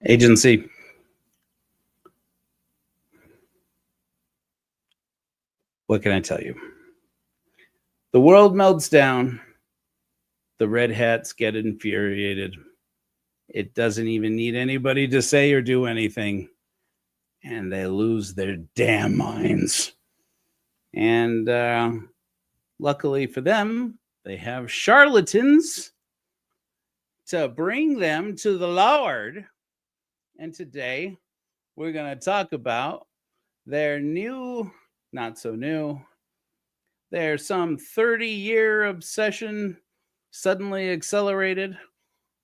Agency. What can I tell you? The world melts down. The red hats get infuriated. It doesn't even need anybody to say or do anything. And they lose their damn minds. And luckily for them, they have charlatans to bring them to the Lord. And today, we're going to talk about their new, not so new, their some 30-year obsession suddenly accelerated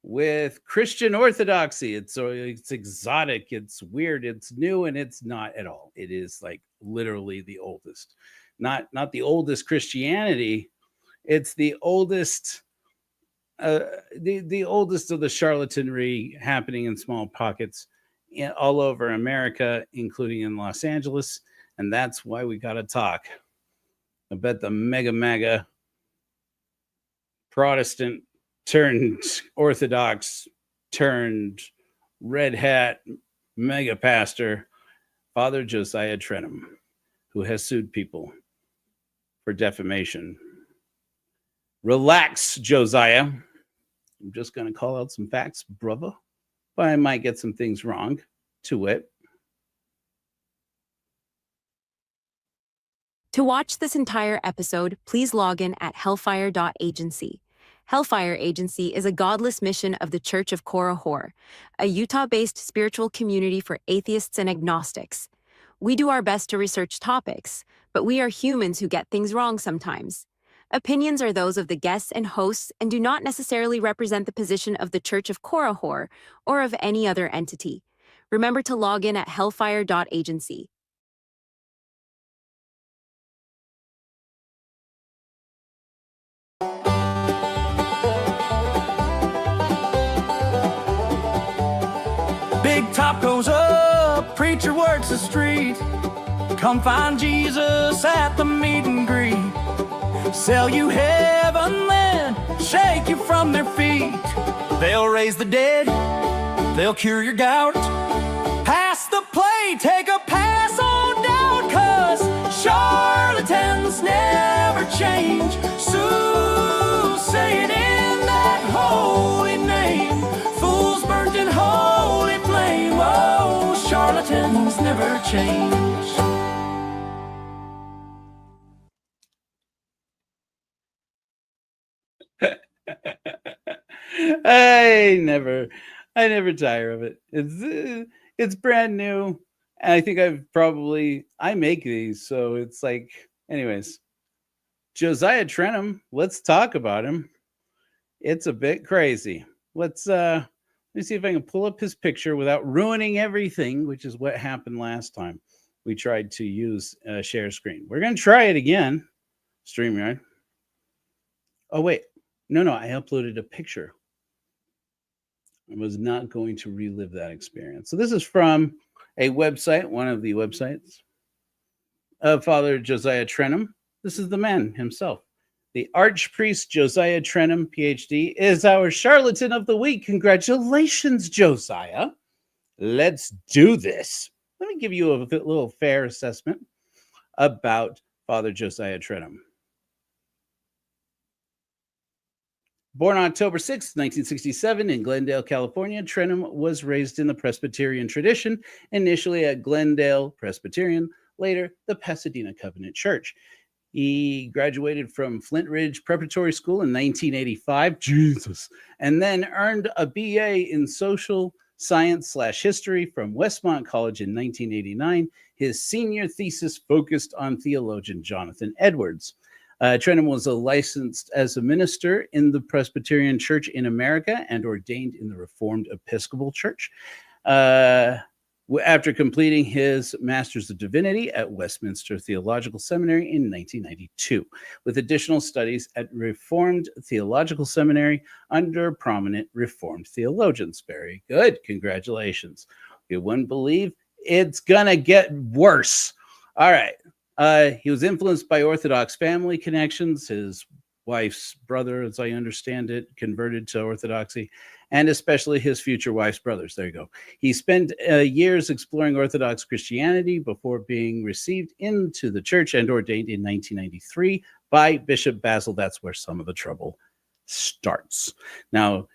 with Christian Orthodoxy. It's exotic, it's weird, it's new, and it's not at all. It is like literally the oldest. Not the oldest Christianity, it's the oldest the oldest of the charlatanry happening in small pockets all over America, including in Los Angeles. And that's why we got to talk. I bet the mega Protestant turned Orthodox turned red hat mega pastor, Father Josiah Trenham, who has sued people for defamation. Relax, Josiah. I'm just going to call out some facts, brother, but I might get some things wrong, to wit. To watch this entire episode, please log in at hellfire.agency. Hellfire Agency is a godless mission of the Church of Korahor, a Utah-based spiritual community for atheists and agnostics. We do our best to research topics, but we are humans who get things wrong sometimes. Opinions are those of the guests and hosts and do not necessarily represent the position of the Church of Korahor or of any other entity. Remember to log in at hellfire.agency. Big top goes up, preacher works the street. Come find Jesus at the meet and greet. Sell you heaven, then shake you from their feet. They'll raise the dead, they'll cure your gout. Pass the plate, take a pass on doubt, 'cause charlatans never change. Say it in that holy name. Fools burnt in holy flame. Oh, charlatans never change. I never tire of it. It's brand new. And I think I make these. So it's like, anyways, Josiah Trenham, let's talk about him. It's a bit crazy. Let me see if I can pull up his picture without ruining everything, which is what happened last time we tried to use share screen. We're going to try it again. StreamYard. Oh, wait. No, I uploaded a picture. I was not going to relive that experience. So this is from a website, one of the websites of Father Josiah Trenham. This is the man himself. The Archpriest Josiah Trenham, PhD, is our charlatan of the week. Congratulations, Josiah. Let's do this. Let me give you a little fair assessment about Father Josiah Trenham. Born October 6, 1967 in Glendale, California, Trenham was raised in the Presbyterian tradition, initially at Glendale Presbyterian, later the Pasadena Covenant Church. He graduated from Flint Ridge Preparatory School in 1985, Jesus, and then earned a BA in social science/history from Westmont College in 1989. His senior thesis focused on theologian Jonathan Edwards. Trenham was licensed as a minister in the Presbyterian Church in America and ordained in the Reformed Episcopal Church. After completing his Master's of Divinity at Westminster Theological Seminary in 1992, with additional studies at Reformed Theological Seminary under prominent Reformed theologians. Very good. Congratulations. You wouldn't believe it's going to get worse. All right. He was influenced by Orthodox family connections. His wife's brother, as I understand it, converted to Orthodoxy, and especially his future wife's brothers. There you go. He spent years exploring Orthodox Christianity before being received into the church and ordained in 1993 by Bishop Basil. That's where some of the trouble starts. Now,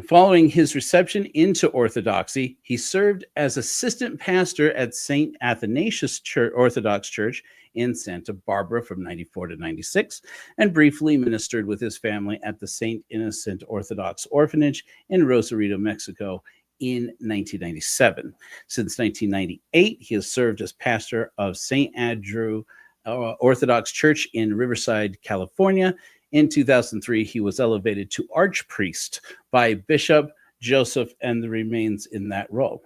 following his reception into Orthodoxy, he served as assistant pastor at St. Athanasius Orthodox Church in Santa Barbara from 94 to 96, and briefly ministered with his family at the St. Innocent Orthodox Orphanage in Rosarito, Mexico in 1997. Since 1998, he has served as pastor of St. Andrew Orthodox Church in Riverside, California. In 2003, he was elevated to archpriest by Bishop Joseph and remains in that role.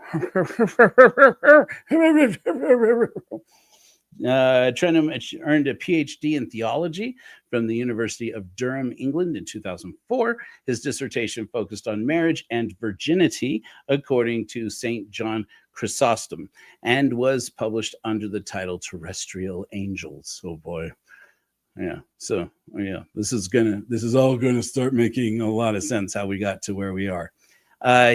Trenham earned a PhD in theology from the University of Durham, England in 2004. His dissertation focused on marriage and virginity, according to St. John Chrysostom, and was published under the title Terrestrial Angels. Oh boy. Yeah. So yeah, this is all gonna start making a lot of sense how we got to where we are.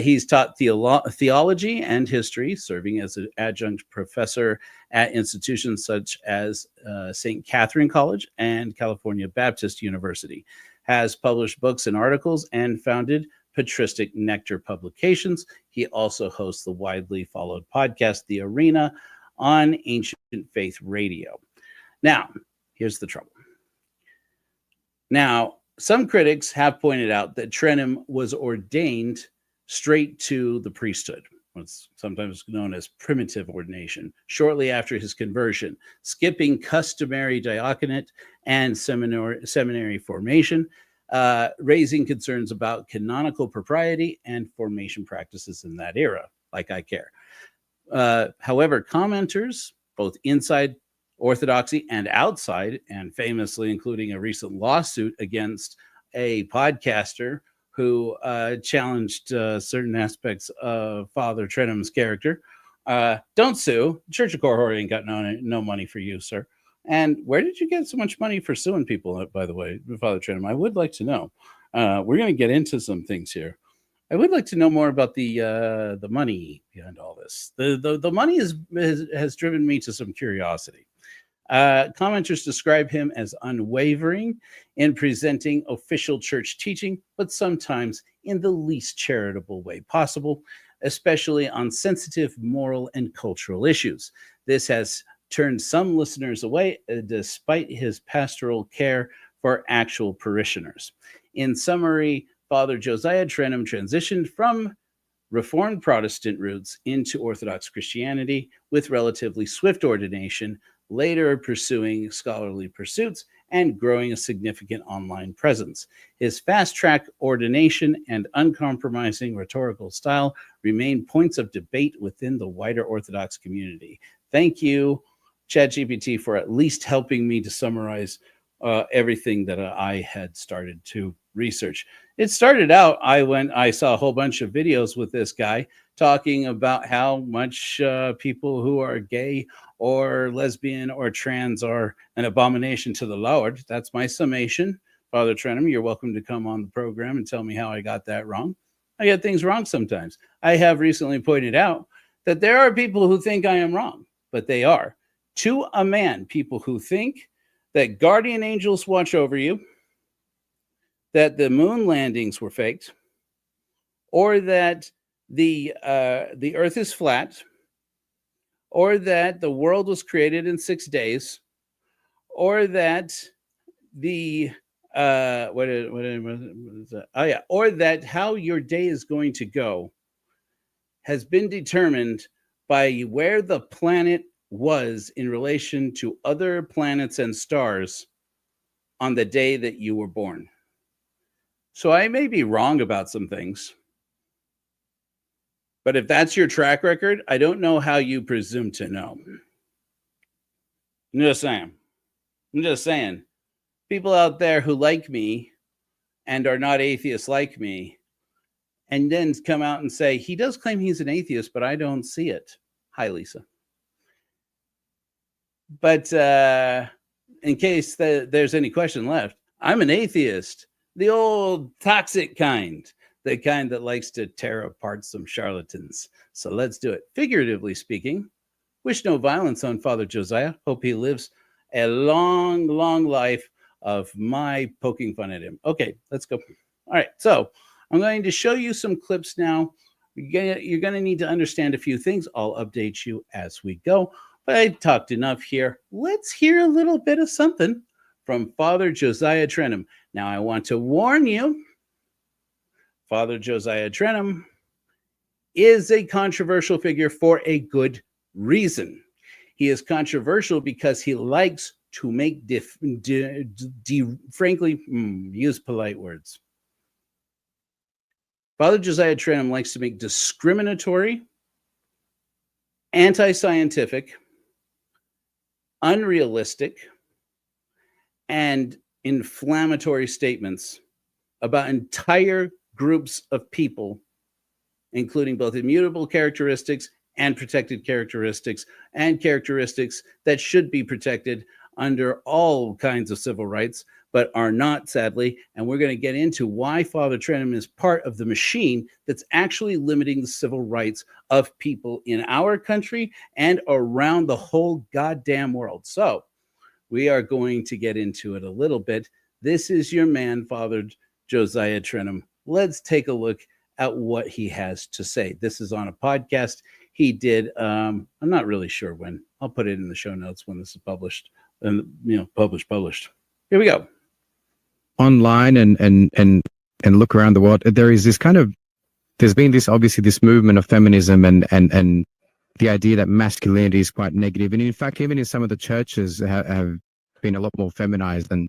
He's taught theology and history, serving as an adjunct professor at institutions such as St. Catherine College and California Baptist University. Has published books and articles and founded Patristic Nectar Publications. He also hosts the widely followed podcast, The Arena, on Ancient Faith Radio. Now, here's the trouble. Now, some critics have pointed out that Trenham was ordained straight to the priesthood, what's sometimes known as primitive ordination, shortly after his conversion, skipping customary diaconate and seminary formation, raising concerns about canonical propriety and formation practices in that era, like I care. However, commenters, both inside Orthodoxy and outside, and famously including a recent lawsuit against a podcaster who challenged certain aspects of Father Trenham's character. Don't sue. Church of Korhor ain't got no money for you, sir. And where did you get so much money for suing people, by the way, Father Trenham? I would like to know. We're going to get into some things here. I would like to know more about the money behind all this. The money has driven me to some curiosity. Commenters describe him as unwavering in presenting official church teaching, but sometimes in the least charitable way possible, especially on sensitive moral and cultural issues. This has turned some listeners away, despite his pastoral care for actual parishioners. In summary, Father Josiah Trenham transitioned from Reformed Protestant roots into Orthodox Christianity with relatively swift ordination, later pursuing scholarly pursuits and growing a significant online presence. His fast-track ordination and uncompromising rhetorical style remain points of debate within the wider Orthodox community. Thank you, ChatGPT, for at least helping me to summarize everything that I had started to research. It started out, I saw a whole bunch of videos with this guy talking about how much people who are gay or lesbian or trans are an abomination to the Lord. That's my summation. Father Trenham, you're welcome to come on the program and tell me how I got that wrong. I get things wrong sometimes. I have recently pointed out that there are people who think I am wrong, but they are. To a man, people who think that guardian angels watch over you, that the moon landings were faked, or that the earth is flat, or that the world was created in 6 days, or that the or that how your day is going to go has been determined by where the planet was in relation to other planets and stars on the day that you were born. So I may be wrong about some things, but if that's your track record, I don't know how you presume to know. I'm just saying. People out there who like me and are not atheists like me, and then come out and say, he does claim he's an atheist, but I don't see it. Hi, Lisa. But in case there's any question left, I'm an atheist, the old toxic kind, the kind that likes to tear apart some charlatans. So let's do it. Figuratively speaking, wish no violence on Father Josiah. Hope he lives a long, long life of my poking fun at him. Okay, let's go. All right, so I'm going to show you some clips now. You're going to need to understand a few things. I'll update you as we go. But I talked enough here. Let's hear a little bit of something from Father Josiah Trenham. Now, I want to warn you, Father Josiah Trenham is a controversial figure for a good reason. He is controversial because he likes to make, frankly, use polite words. Father Josiah Trenham likes to make discriminatory, anti-scientific, unrealistic, and inflammatory statements about entire groups of people, including both immutable characteristics and protected characteristics, and characteristics that should be protected under all kinds of civil rights, but are not, sadly. And we're going to get into why Father Trenham is part of the machine that's actually limiting the civil rights of people in our country and around the whole goddamn world. So we are going to get into it a little bit. This is your man, Father Josiah Trenham. Let's take a look at what he has to say. This is on a podcast he did. I'm not really sure when. I'll put it in the show notes when this is published. And published. Here we go. Online and look around the world, there is this kind of, there's been this, obviously, this movement of feminism and the idea that masculinity is quite negative. And in fact, even in some of the churches have been a lot more feminized than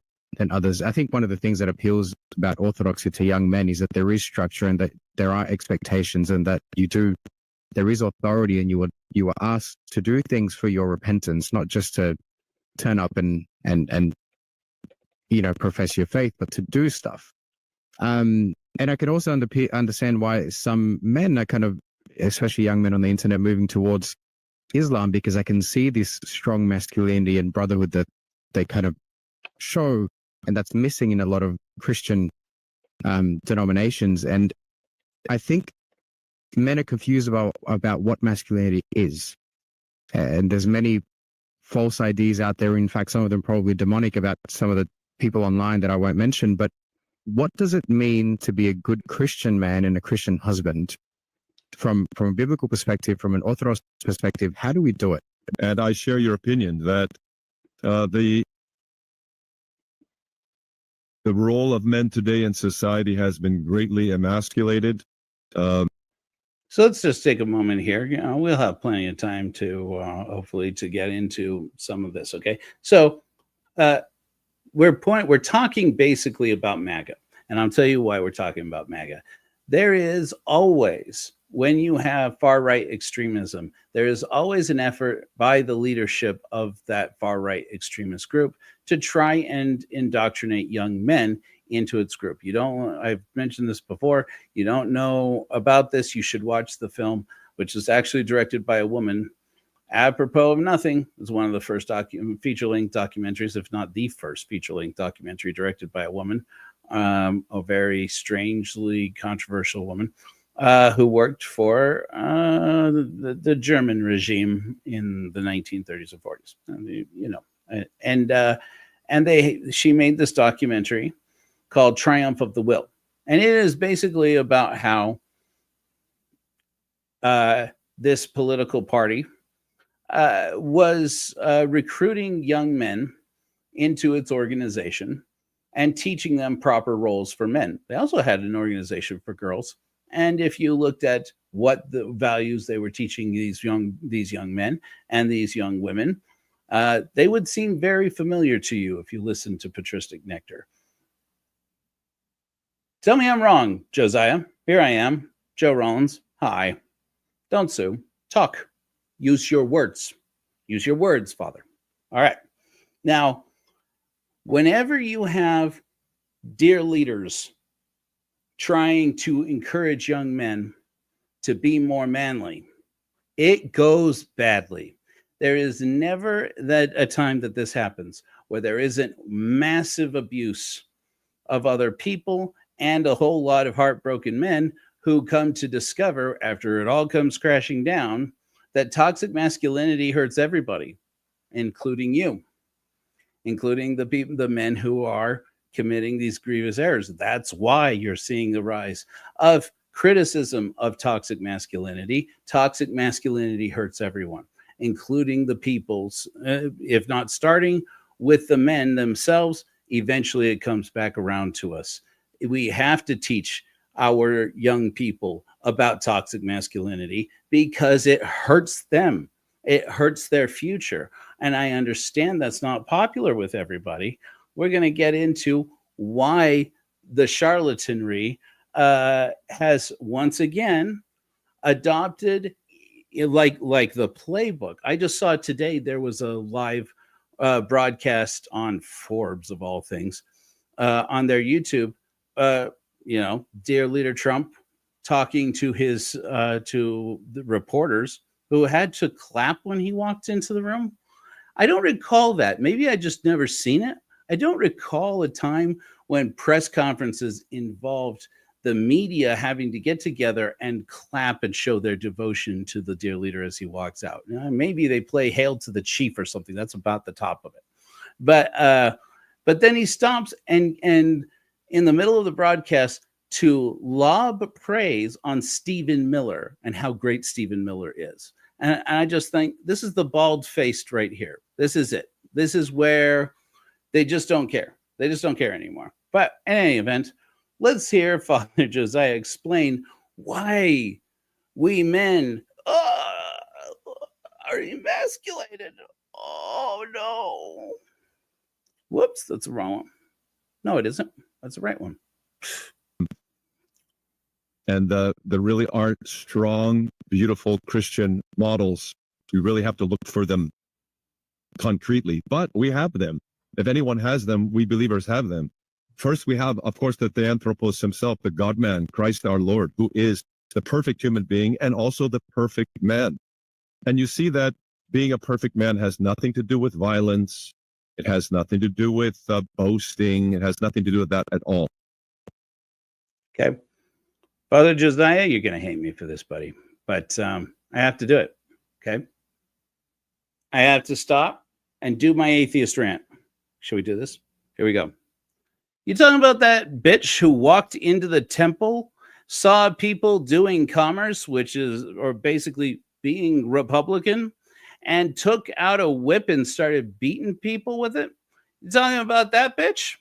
others. I think one of the things that appeals about Orthodoxy to young men is that there is structure and that there are expectations and that there is authority, and you are asked to do things for your repentance, not just to turn up and profess your faith, but to do stuff. And I can also understand why some men are kind of, especially young men on the internet, moving towards Islam, because I can see this strong masculinity and brotherhood that they kind of show, and that's missing in a lot of Christian denominations. And I think men are confused about what masculinity is. And there's many false ideas out there. In fact, some of them probably demonic about some of the people online that I won't mention. But what does it mean to be a good Christian man and a Christian husband? From a biblical perspective, from an Orthodox perspective, how do we do it? And I share your opinion that the role of men today in society has been greatly emasculated. So let's just take a moment here. We'll have plenty of time to hopefully to get into some of this. Okay, so we're talking basically about MAGA, and I'll tell you why we're talking about MAGA. There is always, when you have far-right extremism, there is always an effort by the leadership of that far-right extremist group to try and indoctrinate young men into its group. I've mentioned this before, you don't know about this, you should watch the film, which is actually directed by a woman. Apropos of nothing, it was one of the first feature-length documentaries, if not the first feature-length documentary directed by a woman, a very strangely controversial woman who worked for the German regime in the 1930s and 40s. She made this documentary called Triumph of the Will. And it is basically about how this political party was recruiting young men into its organization and teaching them proper roles for men. They also had an organization for girls. And if you looked at what the values they were teaching these young men and these young women, they would seem very familiar to you if you listen to patristic nectar. Tell me I'm wrong, Josiah. Here I am, Joe Rollins. Hi. Don't sue. Talk. Use your words. Use your words, Father. All right. Now, whenever you have dear leaders trying to encourage young men to be more manly, it goes badly. There is never a time that this happens where there isn't massive abuse of other people and a whole lot of heartbroken men who come to discover, after it all comes crashing down, that toxic masculinity hurts everybody, including you, including the men who are committing these grievous errors. That's why you're seeing the rise of criticism of toxic masculinity. Toxic masculinity hurts everyone, including the peoples, if not starting with the men themselves, eventually it comes back around to us. We have to teach our young people about toxic masculinity because it hurts them. It hurts their future. And I understand that's not popular with everybody. We're going to get into why the charlatanry has once again adopted like the playbook. I just saw today there was a live broadcast on Forbes, of all things, on their YouTube. Dear Leader Trump talking to his to the reporters who had to clap when he walked into the room. I don't recall that. Maybe I just never seen it. I don't recall a time when press conferences involved the media having to get together and clap and show their devotion to the dear leader as he walks out. Maybe they play Hail to the Chief or something. That's about the top of it. But then he stops and in the middle of the broadcast to lob praise on Stephen Miller and how great Stephen Miller is. And I just think this is the bald-faced right here. This is it. This is where they just don't care. They just don't care anymore. But in any event, let's hear Father Josiah explain why we men are emasculated. Oh, no. Whoops, that's the wrong one. No, it isn't. That's the right one. And there really aren't strong, beautiful Christian models. We really have to look for them concretely, but we have them. If anyone has them, we believers have them. First, we have, of course, the Theanthropos himself, the God-man, Christ our Lord, who is the perfect human being and also the perfect man. And you see that being a perfect man has nothing to do with violence. It has nothing to do with boasting. It has nothing to do with that at all. Okay. Father Josiah, you're going to hate me for this, buddy, but I have to do it. Okay. I have to stop and do my atheist rant. Should we do this? Here we go. You talking about that bitch who walked into the temple, saw people doing commerce, or basically being Republican, and took out a whip and started beating people with it? You talking about that bitch?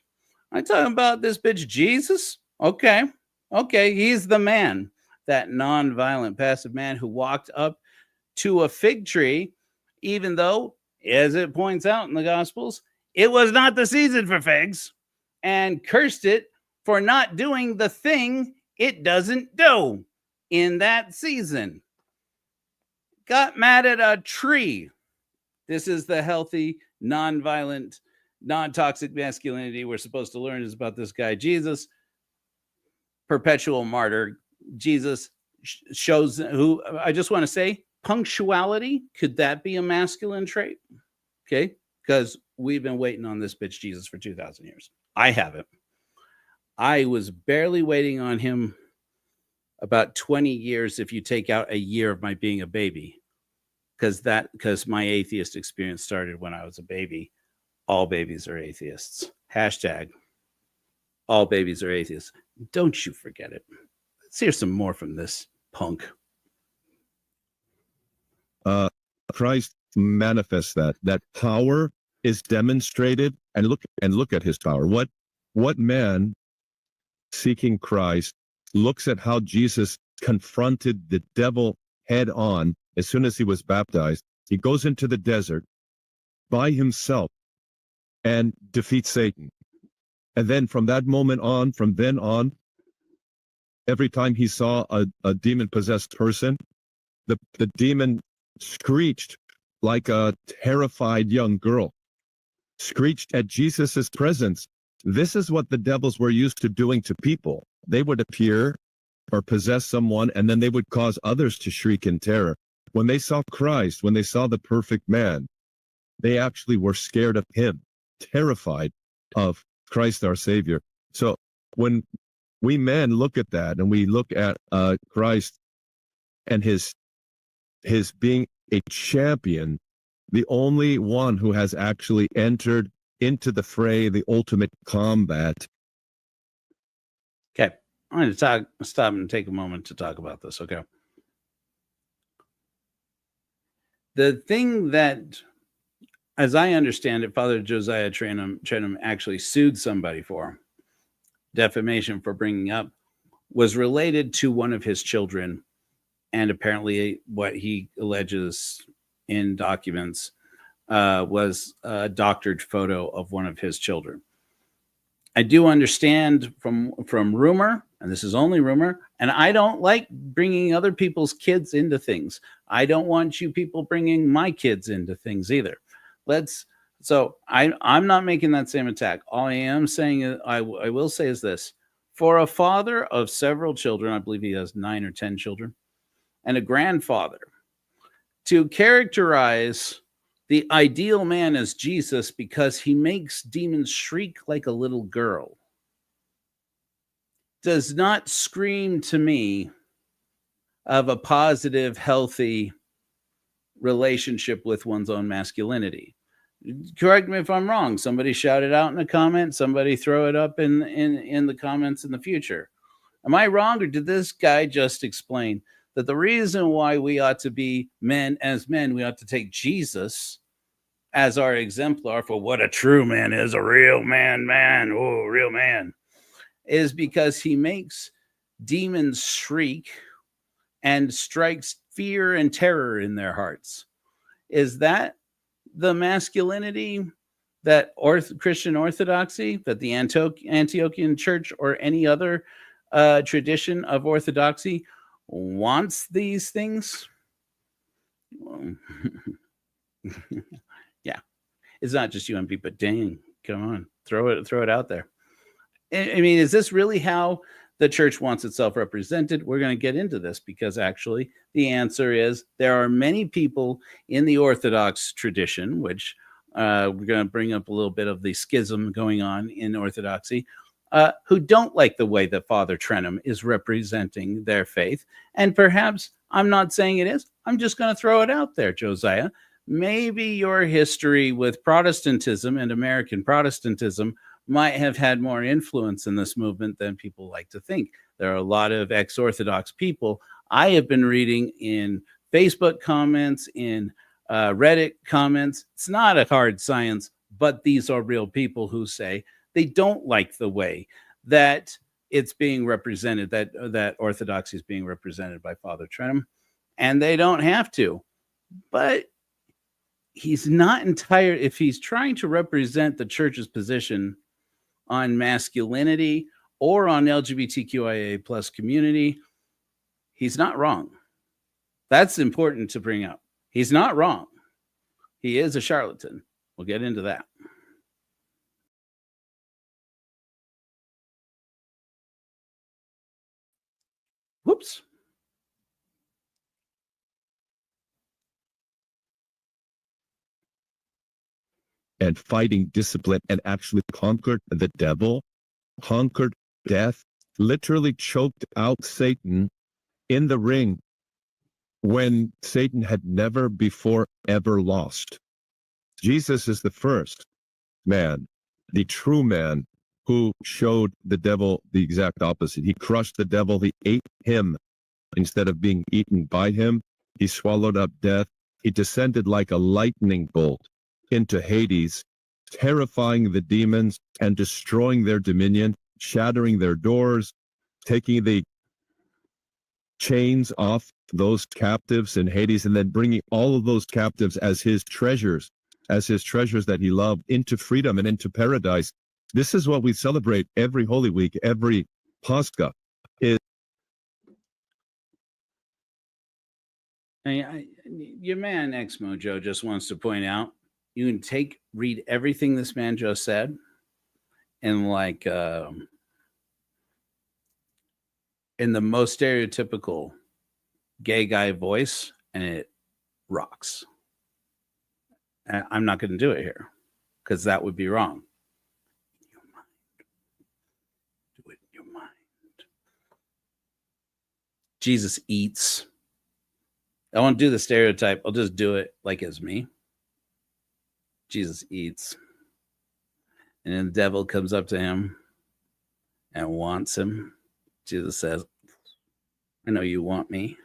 I'm talking about this bitch, Jesus. Okay, he's the man, that non-violent, passive man who walked up to a fig tree, even though, as it points out in the Gospels, it was not the season for figs, and cursed it for not doing the thing it doesn't do in that season. Got mad at a tree. This is the healthy, non-violent, non-toxic masculinity we're supposed to learn is about this guy, Jesus, perpetual martyr. Jesus shows who, I just want to say, punctuality. Could that be a masculine trait? Okay, because we've been waiting on this bitch Jesus for 2,000 years. I haven't. I was barely waiting on him about 20 years if you take out a year of my being a baby, because my atheist experience started when I was a baby. All babies are atheists. Hashtag all babies are atheists. Don't you forget it. Let's hear some more from this punk. Christ manifests that power is demonstrated, and look at his power. What man seeking Christ looks at how Jesus confronted the devil head on as soon as he was baptized? He goes into the desert by himself and defeats Satan. And then from then on, every time he saw a demon-possessed person, the demon screeched like a terrified young girl, screeched at Jesus's presence. This is what the devils were used to doing to people. They would appear or possess someone, and then they would cause others to shriek in terror. When they saw Christ, when they saw the perfect man, they actually were scared of him, terrified of Christ our Savior. So when we men look at that and we look at Christ and his being a champion, the only one who has actually entered into the fray, the ultimate combat. Okay. I'm going to stop and take a moment to talk about this. Okay. The thing that, as I understand it, Father Josiah Trenham actually sued somebody for defamation for bringing up was related to one of his children, and apparently what he alleges in documents was a doctored photo of one of his children. I do understand from rumor, and this is only rumor, and I don't like bringing other people's kids into things. I don't want you people bringing my kids into things either. So I'm not making that same attack. All I am saying is, I will say is this: for a father of several children, I believe he has 9 or 10 children, and a grandfather, to characterize the ideal man as Jesus because he makes demons shriek like a little girl does not scream to me of a positive, healthy relationship with one's own masculinity. Correct me if I'm wrong. Somebody shout it out in a comment. Somebody throw it up in the comments in the future. Am I wrong, or did this guy just explain that the reason why we ought to be men, we ought to take Jesus as our exemplar for what a true man is, a real man, real man, is because he makes demons shriek and strikes fear and terror in their hearts? Is that the masculinity that Christian Orthodoxy, that the Antiochian Church or any other tradition of Orthodoxy wants these things? Yeah, it's not just UMP, but dang, come on, throw it out there. I mean, is this really how the church wants itself represented? We're going to get into this because actually the answer is there are many people in the Orthodox tradition, which we're going to bring up a little bit of the schism going on in Orthodoxy, who don't like the way that Father Trenham is representing their faith. And perhaps, I'm not saying it is, I'm just going to throw it out there, Josiah. Maybe your history with Protestantism and American Protestantism might have had more influence in this movement than people like to think. There are a lot of ex-Orthodox people I have been reading in Facebook comments, in Reddit comments. It's not a hard science, but these are real people who say they don't like the way that it's being represented, that Orthodoxy is being represented by Father Trenham, and they don't have to. But he's not entire. If he's trying to represent the church's position on masculinity or on LGBTQIA plus community, he's not wrong. That's important to bring up. He's not wrong. He is a charlatan. We'll get into that. Whoops. And fighting discipline and actually conquered the devil, conquered death, literally choked out Satan in the ring when Satan had never before ever lost. Jesus is the first man, the true man, who showed the devil the exact opposite. He crushed the devil. He ate him instead of being eaten by him. He swallowed up death. He descended like a lightning bolt into Hades, terrifying the demons and destroying their dominion, shattering their doors, taking the chains off those captives in Hades, and then bringing all of those captives as his treasures that he loved, into freedom and into paradise. This is what we celebrate every Holy Week, every Pascha. Your man X Mojo just wants to point out, you can read everything this man just said in like in the most stereotypical gay guy voice, and it rocks. And I'm not going to do it here because that would be wrong. Jesus eats. I won't do the stereotype. I'll just do it like it's me. Jesus eats. And then the devil comes up to him and wants him. Jesus says, I know you want me,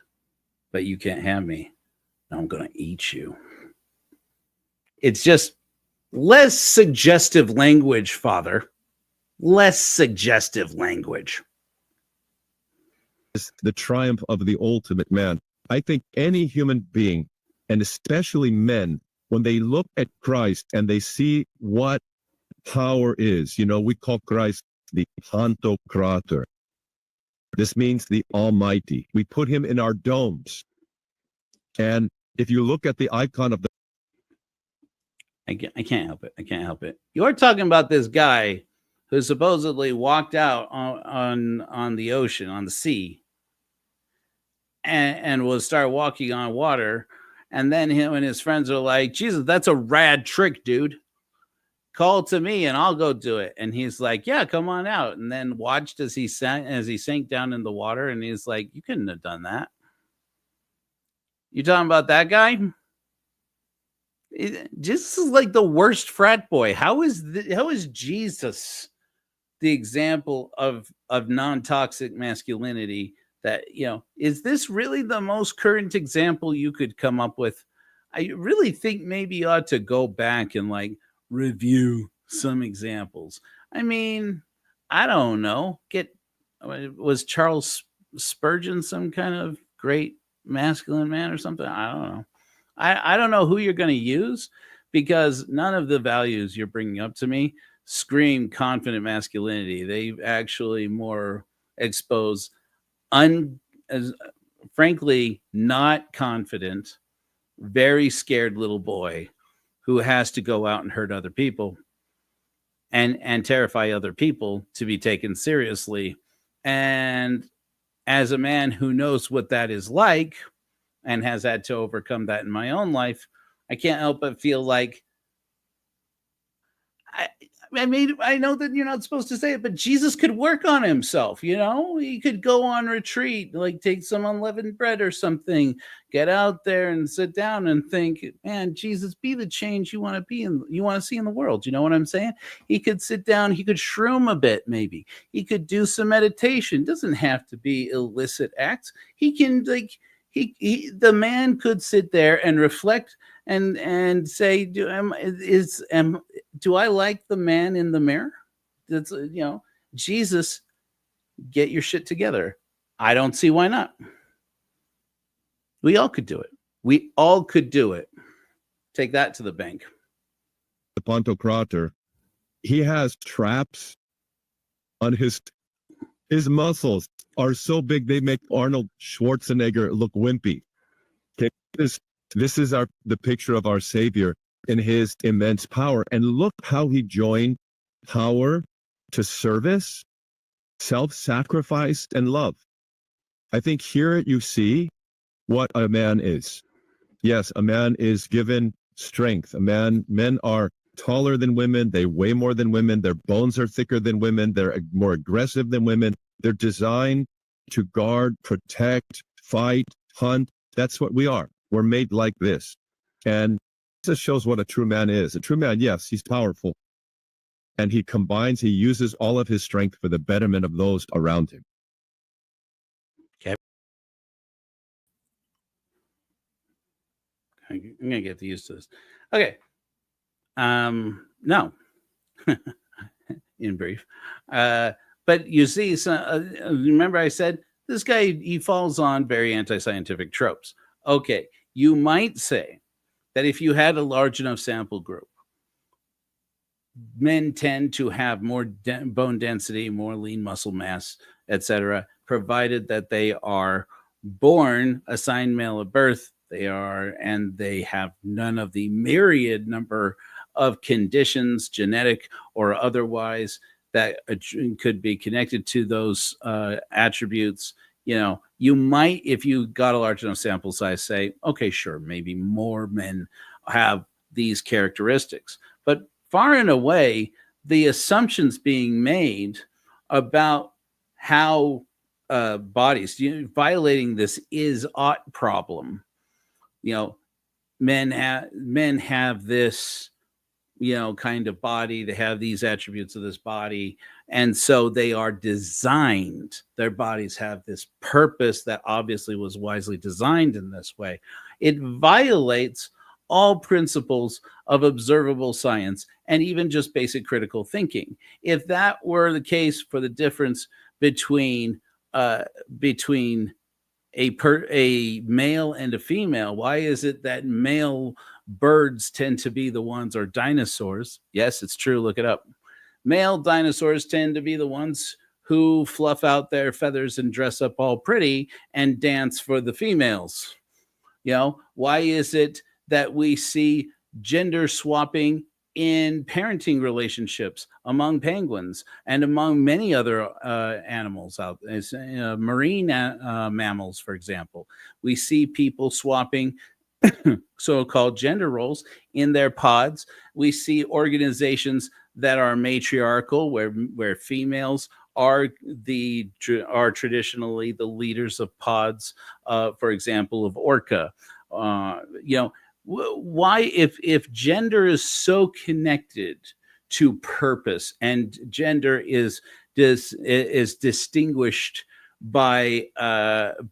but you can't have me. I'm going to eat you. It's just less suggestive language, Father. Less suggestive language. It's the triumph of the ultimate man. I think any human being, and especially men, when they look at Christ and they see what power is, we call Christ the Pantocrator. This means the Almighty. We put him in our domes. And if you look at the icon of the... I can't help it. I can't help it. You're talking about this guy who supposedly walked out on the ocean, on the sea, and will start walking on water. And then him and his friends are like, Jesus, that's a rad trick, dude. Call to me and I'll go do it. And he's like, yeah, come on out. And then watched as he sank down in the water. And he's like, you couldn't have done that. You talking about that guy? Jesus is like the worst frat boy. How is Jesus the example of non-toxic masculinity? That, is this really the most current example you could come up with? I really think maybe you ought to go back and review some examples. I mean, I don't know. Was Charles Spurgeon some kind of great masculine man or something? I don't know. I don't know who you're going to use, because none of the values you're bringing up to me scream confident masculinity. They actually more expose frankly not confident, very scared little boy who has to go out and hurt other people and terrify other people to be taken seriously. And as a man who knows what that is like and has had to overcome that in my own life, I can't help but feel like I know that you're not supposed to say it, but Jesus could work on himself. He could go on retreat, take some unleavened bread or something, get out there and sit down and think, man, Jesus, be the change you want to be and you want to see in the world. You know what I'm saying? He could sit down, he could shroom a bit, maybe he could do some meditation. It doesn't have to be illicit acts. He can the man could sit there and reflect and say, do I like the man in the mirror? That's Jesus, get your shit together. I don't see why not. We all could do it. We all could do it. Take that to the bank. The Pantocrator, he has traps on his muscles are so big they make Arnold Schwarzenegger look wimpy. Okay, this is the picture of our Savior in his immense power. And look how he joined power to service, self-sacrifice, and love. I think here you see what a man is. Yes, a man is given strength. Men are taller than women. They weigh more than women. Their bones are thicker than women. They're more aggressive than women. They're designed to guard, protect, fight, hunt. That's what we are. We're made like this. And this shows what a true man is. A true man, yes, he's powerful. And he uses all of his strength for the betterment of those around him. Okay. I'm going to get used to this. Okay. No. In brief. But you see, remember I said, this guy, he falls on very anti-scientific tropes. Okay. You might say that if you had a large enough sample group, men tend to have more bone density, more lean muscle mass, etc., provided that they are born assigned male at birth. And they have none of the myriad number of conditions, genetic or otherwise, that could be connected to those attributes. You might, if you got a large enough sample size, say, okay, sure, maybe more men have these characteristics. But far and away, the assumptions being made about how bodies. Violating this is ought problem. Men have this, kind of body. They have these attributes of this body, and so they are designed. Their bodies have this purpose that obviously was wisely designed in this way. It violates all principles of observable science and even just basic critical thinking. If that were the case for the difference between a male and a female, why is it that male birds tend to be the ones, or dinosaurs? Yes, it's true. Look it up. Male dinosaurs tend to be the ones who fluff out their feathers and dress up all pretty and dance for the females. Why is it that we see gender swapping in parenting relationships among penguins and among many other animals out there, marine mammals, for example? We see people swapping so-called gender roles in their pods. We see organizations that are matriarchal, where females are traditionally the leaders of pods, for example, of Orca. Why, if gender is so connected to purpose, and gender is distinguished by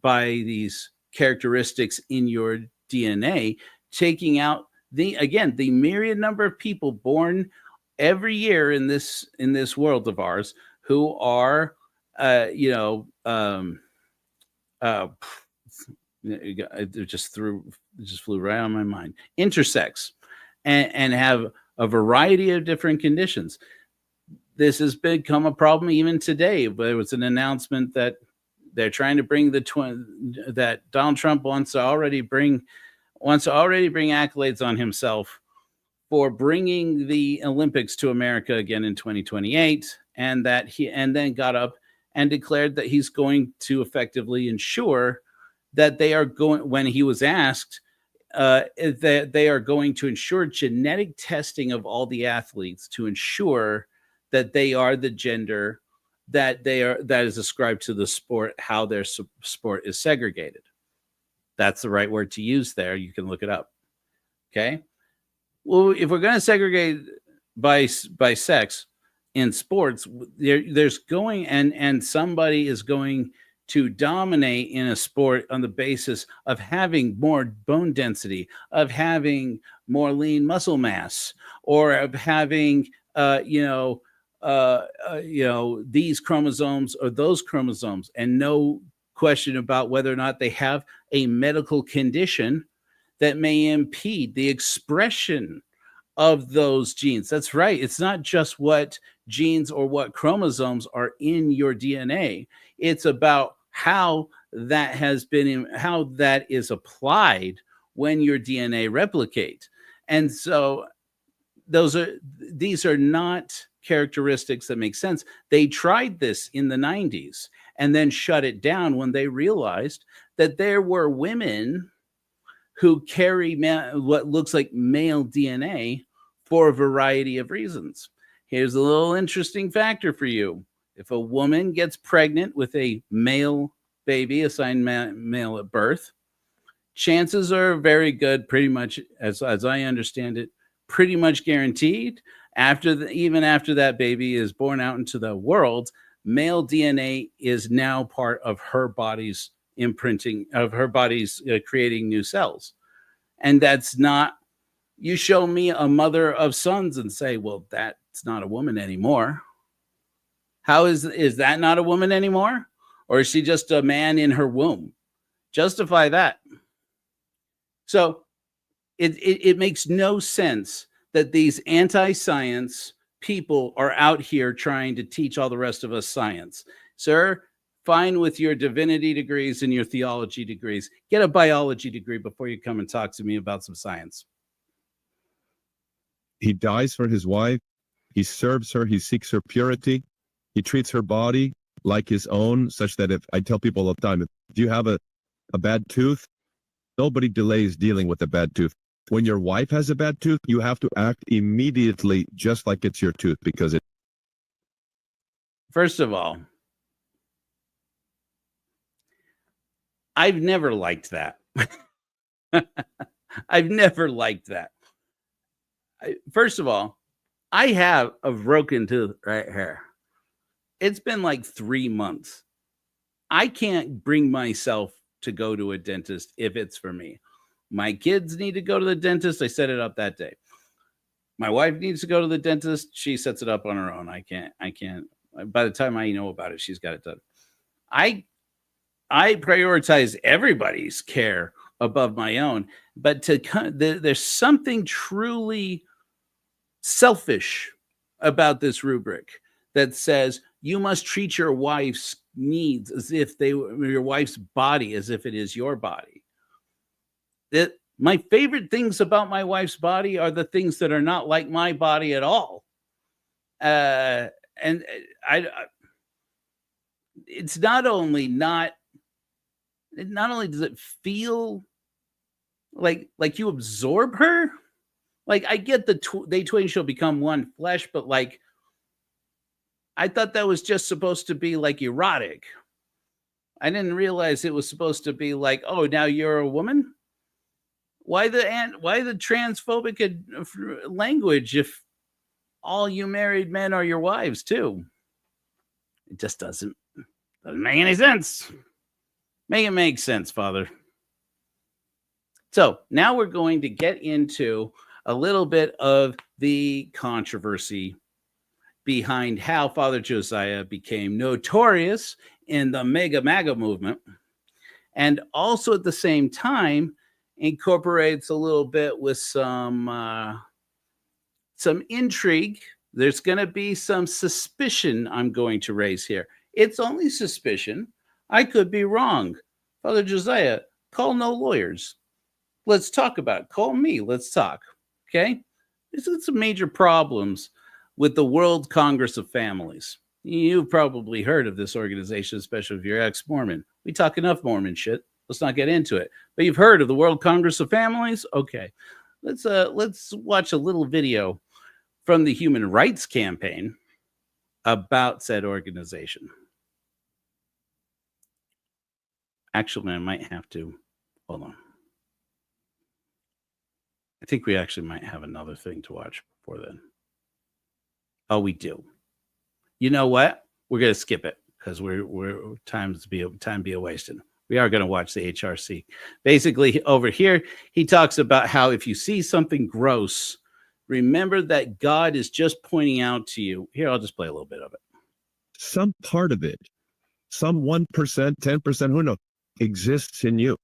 these characteristics in your DNA, taking out the myriad number of people born every year in this world of ours who are it just flew right on my mind, intersex, and have a variety of different conditions. This has become a problem even today. There was an announcement that they're trying to bring that Donald Trump wants to already bring accolades on himself for bringing the Olympics to America again in 2028, and then got up and declared that he's going to effectively ensure that they are going, when he was asked, that they are going to ensure genetic testing of all the athletes to ensure that they are the gender that is ascribed to the sport, how their sport is segregated. That's the right word to use there. You can look it up. Okay. Well, if we're going to segregate by sex in sports, there's going, and somebody is going to dominate in a sport on the basis of having more bone density, of having more lean muscle mass, or of having these chromosomes or those chromosomes, and no question about whether or not they have a medical condition that may impede the expression of those genes. That's right. It's not just what genes or what chromosomes are in your DNA. It's about how that is applied when your DNA replicate. And so these are not characteristics that make sense. They tried this in the 90s and then shut it down when they realized that there were women who carry what looks like male DNA for a variety of reasons. Here's a little interesting factor for you. If a woman gets pregnant with a male baby assigned male at birth, chances are very good, pretty much, as I understand it, pretty much guaranteed, even after that baby is born out into the world, male DNA is now part of her body's imprinting, of her body's creating new cells. And that's not, you show me a mother of sons and say, well, that's not a woman anymore. How is that not a woman anymore? Or is she just a man in her womb? Justify that. So it makes no sense that these anti-science people are out here trying to teach all the rest of us science. Sir, fine with your divinity degrees and your theology degrees. Get a biology degree before you come and talk to me about some science. He dies for his wife. He serves her. He seeks her purity. He treats her body like his own, such that if I tell people all the time, if you have a bad tooth, nobody delays dealing with a bad tooth. When your wife has a bad tooth, you have to act immediately just like it's your tooth, because it. First of all, I've never liked that. I've never liked that. First of all, I have a broken tooth right here. It's been like 3 months. I can't bring myself to go to a dentist if it's for me. My kids need to go to the dentist. I set it up that day. My wife needs to go to the dentist. She sets it up on her own. I can't. By the time I know about it, she's got it done. I prioritize everybody's care above my own, but there's something truly selfish about this rubric that says you must treat your wife's needs as if your wife's body as if it is your body. My favorite things about my wife's body are the things that are not like my body at all. And it's not only does it feel like you absorb her. Like, I get they twain shall become one flesh, but like, I thought that was just supposed to be like erotic. I didn't realize it was supposed to be like, oh, now you're a woman. Why the transphobic language if all you married men are your wives too? It just doesn't make any sense. Make it make sense, Father. So now we're going to get into a little bit of the controversy behind how Father Josiah became notorious in the Mega MAGA movement, and also at the same time incorporates a little bit with some intrigue. There's going to be some suspicion I'm going to raise here. It's only suspicion. I could be wrong. Father Josiah, call no lawyers. Let's talk about it. Call me. Let's talk. Okay? There's some major problems with the World Congress of Families. You've probably heard of this organization, especially if you're ex-Mormon. We talk enough Mormon shit. Let's not get into it. But you've heard of the World Congress of Families? Okay. Let's watch a little video from the Human Rights Campaign about said organization. Actually, I might have to. Hold on. I think we actually might have another thing to watch before then. Oh, we do. You know what? We're going to skip it because we're time be a wasted. We are going to watch the HRC. Basically, over here, he talks about how if you see something gross, remember that God is just pointing out to you. Here, I'll just play a little bit of it. Some part of it, some 1%, 10%, who knows, exists in you.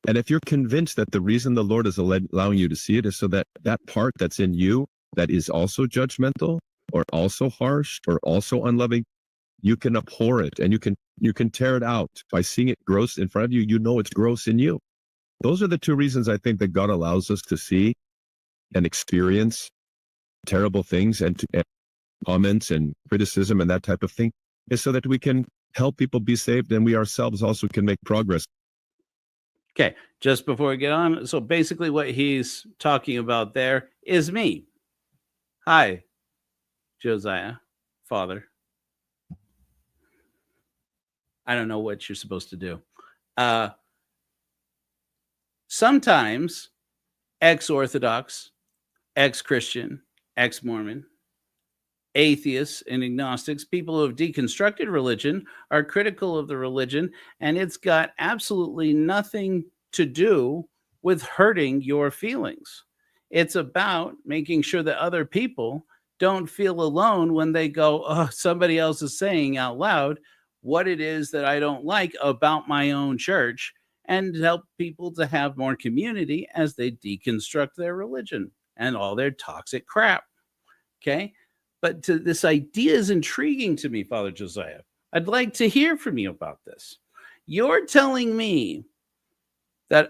And if you're convinced that the reason the Lord is allowing you to see it is so that that part that's in you that is also judgmental or also harsh or also unloving, you can abhor it and you can tear it out by seeing it gross in front of you. You know it's gross in you. Those are the two reasons I think that God allows us to see and experience terrible things and comments and criticism and that type of thing, is so that we can help people be saved and we ourselves also can make progress. Okay, just before we get on, so basically what he's talking about there is me. Hi, Josiah, Father. I don't know what you're supposed to do. Sometimes ex-Orthodox, ex-Christian, ex-Mormon, atheists and agnostics, people who have deconstructed religion, are critical of the religion, and it's got absolutely nothing to do with hurting your feelings. It's about making sure that other people don't feel alone when they go, oh, somebody else is saying out loud what it is that I don't like about my own church, and help people to have more community as they deconstruct their religion and all their toxic crap. Okay? But this idea is intriguing to me, Father Josiah. I'd like to hear from you about this. You're telling me that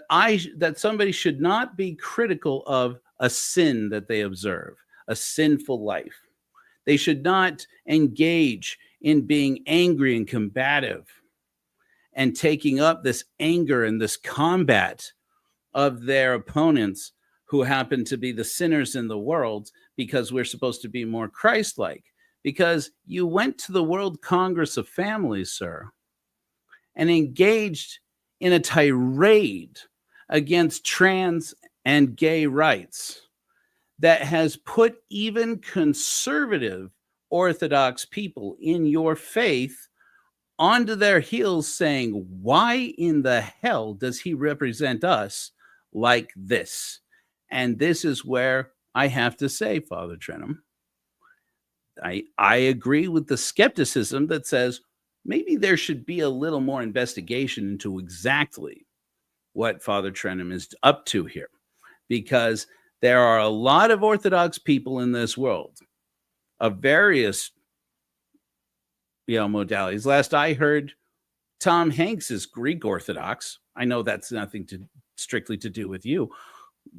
somebody should not be critical of a sin that they observe, a sinful life. They should not engage in being angry and combative and taking up this anger and this combat of their opponents who happen to be the sinners in the world, because we're supposed to be more Christ-like. Because you went to the World Congress of Families, sir, and engaged in a tirade against trans and gay rights that has put even conservative Orthodox people in your faith onto their heels, saying, why in the hell does he represent us like this? And this is where I have to say, Father Trenham, I agree with the skepticism that says maybe there should be a little more investigation into exactly what Father Trenham is up to here, because there are a lot of Orthodox people in this world of various modalities. Last I heard, Tom Hanks is Greek Orthodox. I know that's nothing strictly to do with you,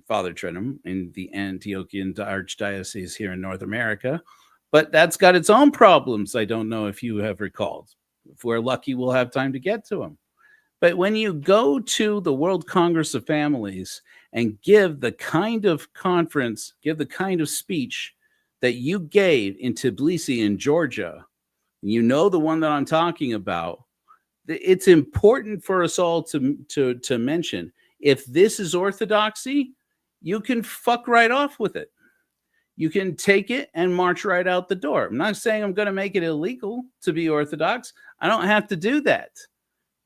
Father Trenham, in the Antiochian Archdiocese here in North America, but that's got its own problems. I don't know if you have recalled. If we're lucky, we'll have time to get to them. But when you go to the World Congress of Families and give the kind of conference, give the kind of speech that you gave in Tbilisi in Georgia, you know the one that I'm talking about, it's important for us all to mention, if this is orthodoxy, you can fuck right off with it. You can take it and march right out the door. I'm not saying I'm going to make it illegal to be Orthodox. I don't have to do that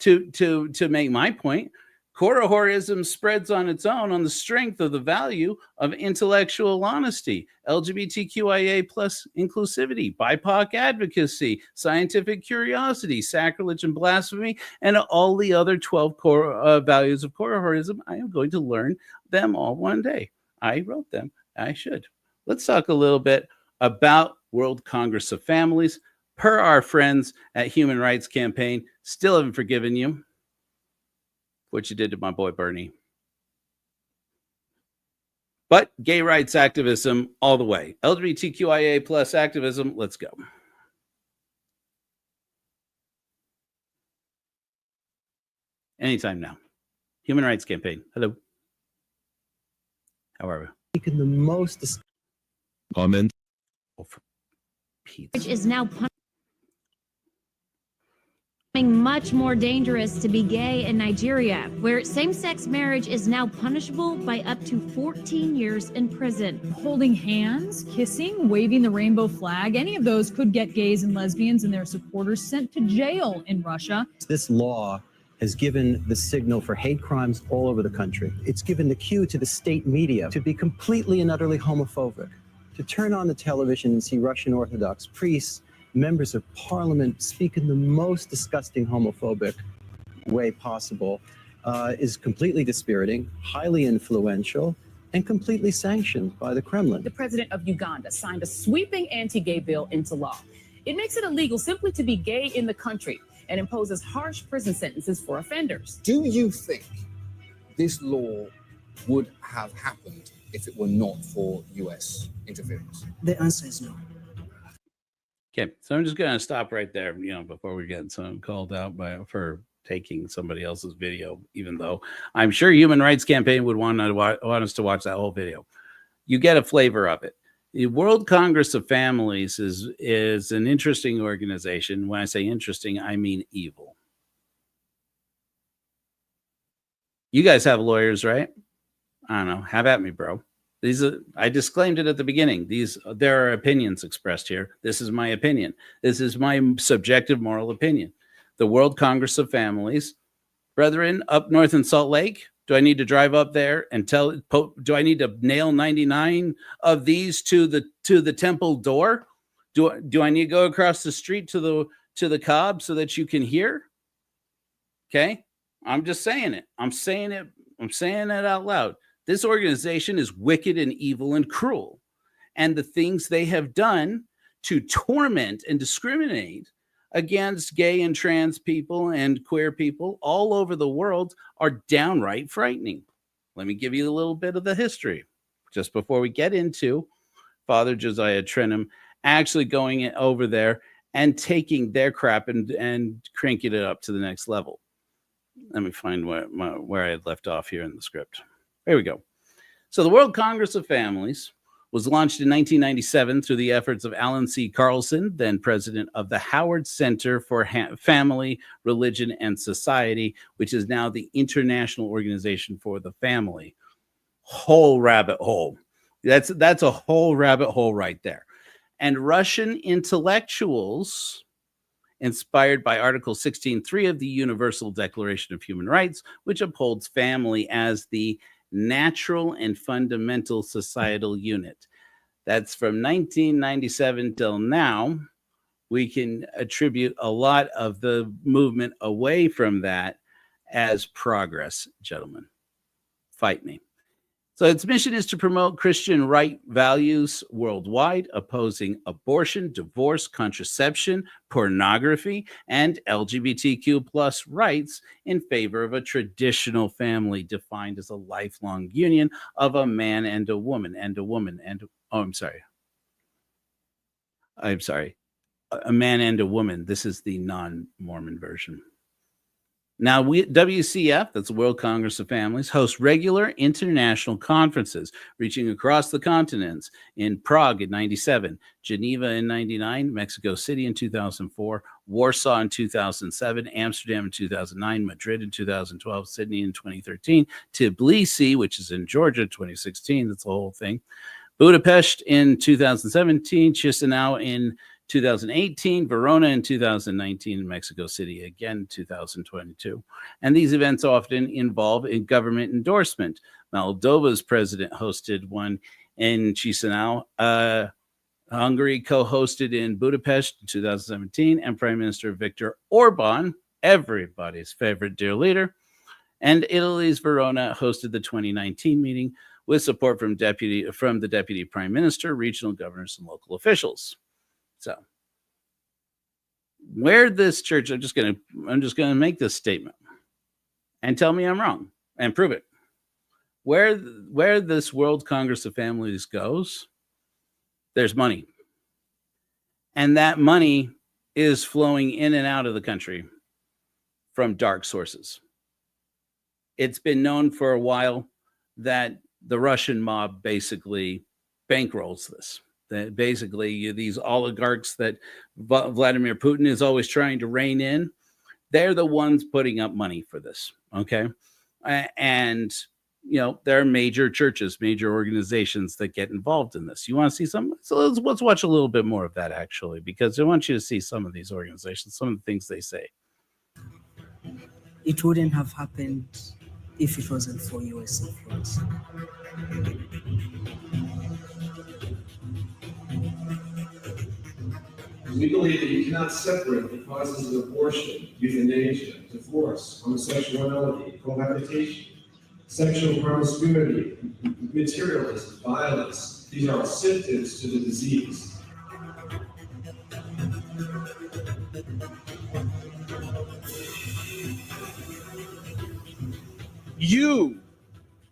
to make my point. Korohorism spreads on its own on the strength of the value of intellectual honesty, LGBTQIA plus inclusivity, BIPOC advocacy, scientific curiosity, sacrilege and blasphemy, and all the other 12 core values of Korohorism. I am going to learn them all one day. I wrote them. I should. Let's talk a little bit about World Congress of Families. Per our friends at Human Rights Campaign, still haven't forgiven you what you did to my boy Bernie. But gay rights activism all the way. LGBTQIA plus activism, let's go. Anytime now. Human Rights Campaign. Hello. How are we? The most Comment. Oh, for Pete's Which is now much more dangerous to be gay in Nigeria, where same-sex marriage is now punishable by up to 14 years in prison. Holding hands, kissing, waving the rainbow flag, any of those could get gays and lesbians and their supporters sent to jail in Russia. This law has given the signal for hate crimes all over the country. It's given the cue to the state media to be completely and utterly homophobic, to turn on the television and see Russian Orthodox priests, members of parliament speak in the most disgusting homophobic way possible, is completely dispiriting, highly influential, and completely sanctioned by the Kremlin. The president of Uganda signed a sweeping anti-gay bill into law. It makes it illegal simply to be gay in the country and imposes harsh prison sentences for offenders. Do you think this law would have happened if it were not for US interference? The answer is no. Okay, so I'm just going to stop right there, before we get called out for taking somebody else's video, even though I'm sure Human Rights Campaign would want us to watch that whole video. You get a flavor of it. The World Congress of Families is an interesting organization. When I say interesting, I mean evil. You guys have lawyers, right? I don't know. Have at me, bro. I disclaimed it at the beginning. There are opinions expressed here. This is my opinion. This is my subjective moral opinion. The World Congress of Families, brethren, up north in Salt Lake. Do I need to drive up there and do I need to nail 99 of these to the temple door? Do I need to go across the street to the Cobb so that you can hear? Okay, I'm just saying it. I'm saying it out loud. This organization is wicked and evil and cruel. And the things they have done to torment and discriminate against gay and trans people and queer people all over the world are downright frightening. Let me give you a little bit of the history just before we get into Father Josiah Trenham actually going over there and taking their crap and cranking it up to the next level. Let me find where I had left off here in the script. Here we go. So the World Congress of Families was launched in 1997 through the efforts of Alan C. Carlson, then president of the Howard Center for Family, Religion, and Society, which is now the International Organization for the Family. Whole rabbit hole. That's a whole rabbit hole right there. And Russian intellectuals, inspired by Article 16.3 of the Universal Declaration of Human Rights, which upholds family as the natural and fundamental societal unit. That's from 1997 till now. We can attribute a lot of the movement away from that as progress, gentlemen. Fight me. So its mission is to promote Christian right values worldwide, opposing abortion, divorce, contraception, pornography, and LGBTQ plus rights in favor of a traditional family defined as a lifelong union of a man and a woman a man and a woman. This is the non-Mormon version. Now, WCF, that's the World Congress of Families, hosts regular international conferences reaching across the continents in Prague in 97, Geneva in 99, Mexico City in 2004, Warsaw in 2007, Amsterdam in 2009, Madrid in 2012, Sydney in 2013, Tbilisi, which is in Georgia, 2016, that's the whole thing, Budapest in 2017, Chisinau in 2018, Verona in 2019, and Mexico City again 2022. And these events often involve a government endorsement. Moldova's president hosted one in Chisinau. Hungary co-hosted in Budapest in 2017, and Prime Minister Viktor Orban, everybody's favorite dear leader, and Italy's Verona hosted the 2019 meeting with support from the Deputy Prime Minister, regional governors, and local officials. So, where this church, I'm just gonna make this statement, and tell me I'm wrong, and prove it. Where this World Congress of Families goes, there's money, and that money is flowing in and out of the country from dark sources. It's been known for a while that the Russian mob basically bankrolls this. That basically these oligarchs that Vladimir Putin is always trying to rein in, they're the ones putting up money for this, okay? And, there are major churches, major organizations that get involved in this. You want to see some? So let's watch a little bit more of that, actually, because I want you to see some of these organizations, some of the things they say. It wouldn't have happened if it wasn't for U.S. influence. We believe that you cannot separate the causes of abortion, euthanasia, divorce, homosexuality, cohabitation, sexual promiscuity, materialism, violence. These are all symptoms to the disease. You,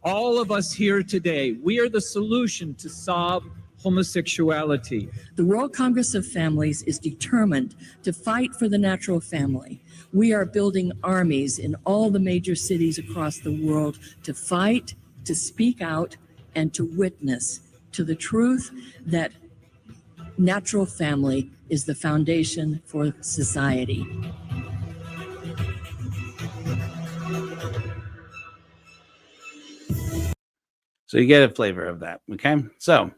all of us here today, we are the solution to solve homosexuality. The World Congress of Families is determined to fight for the natural family. We are building armies in all the major cities across the world to fight, to speak out, and to witness to the truth that natural family is the foundation for society. So you get a flavor of that, okay? So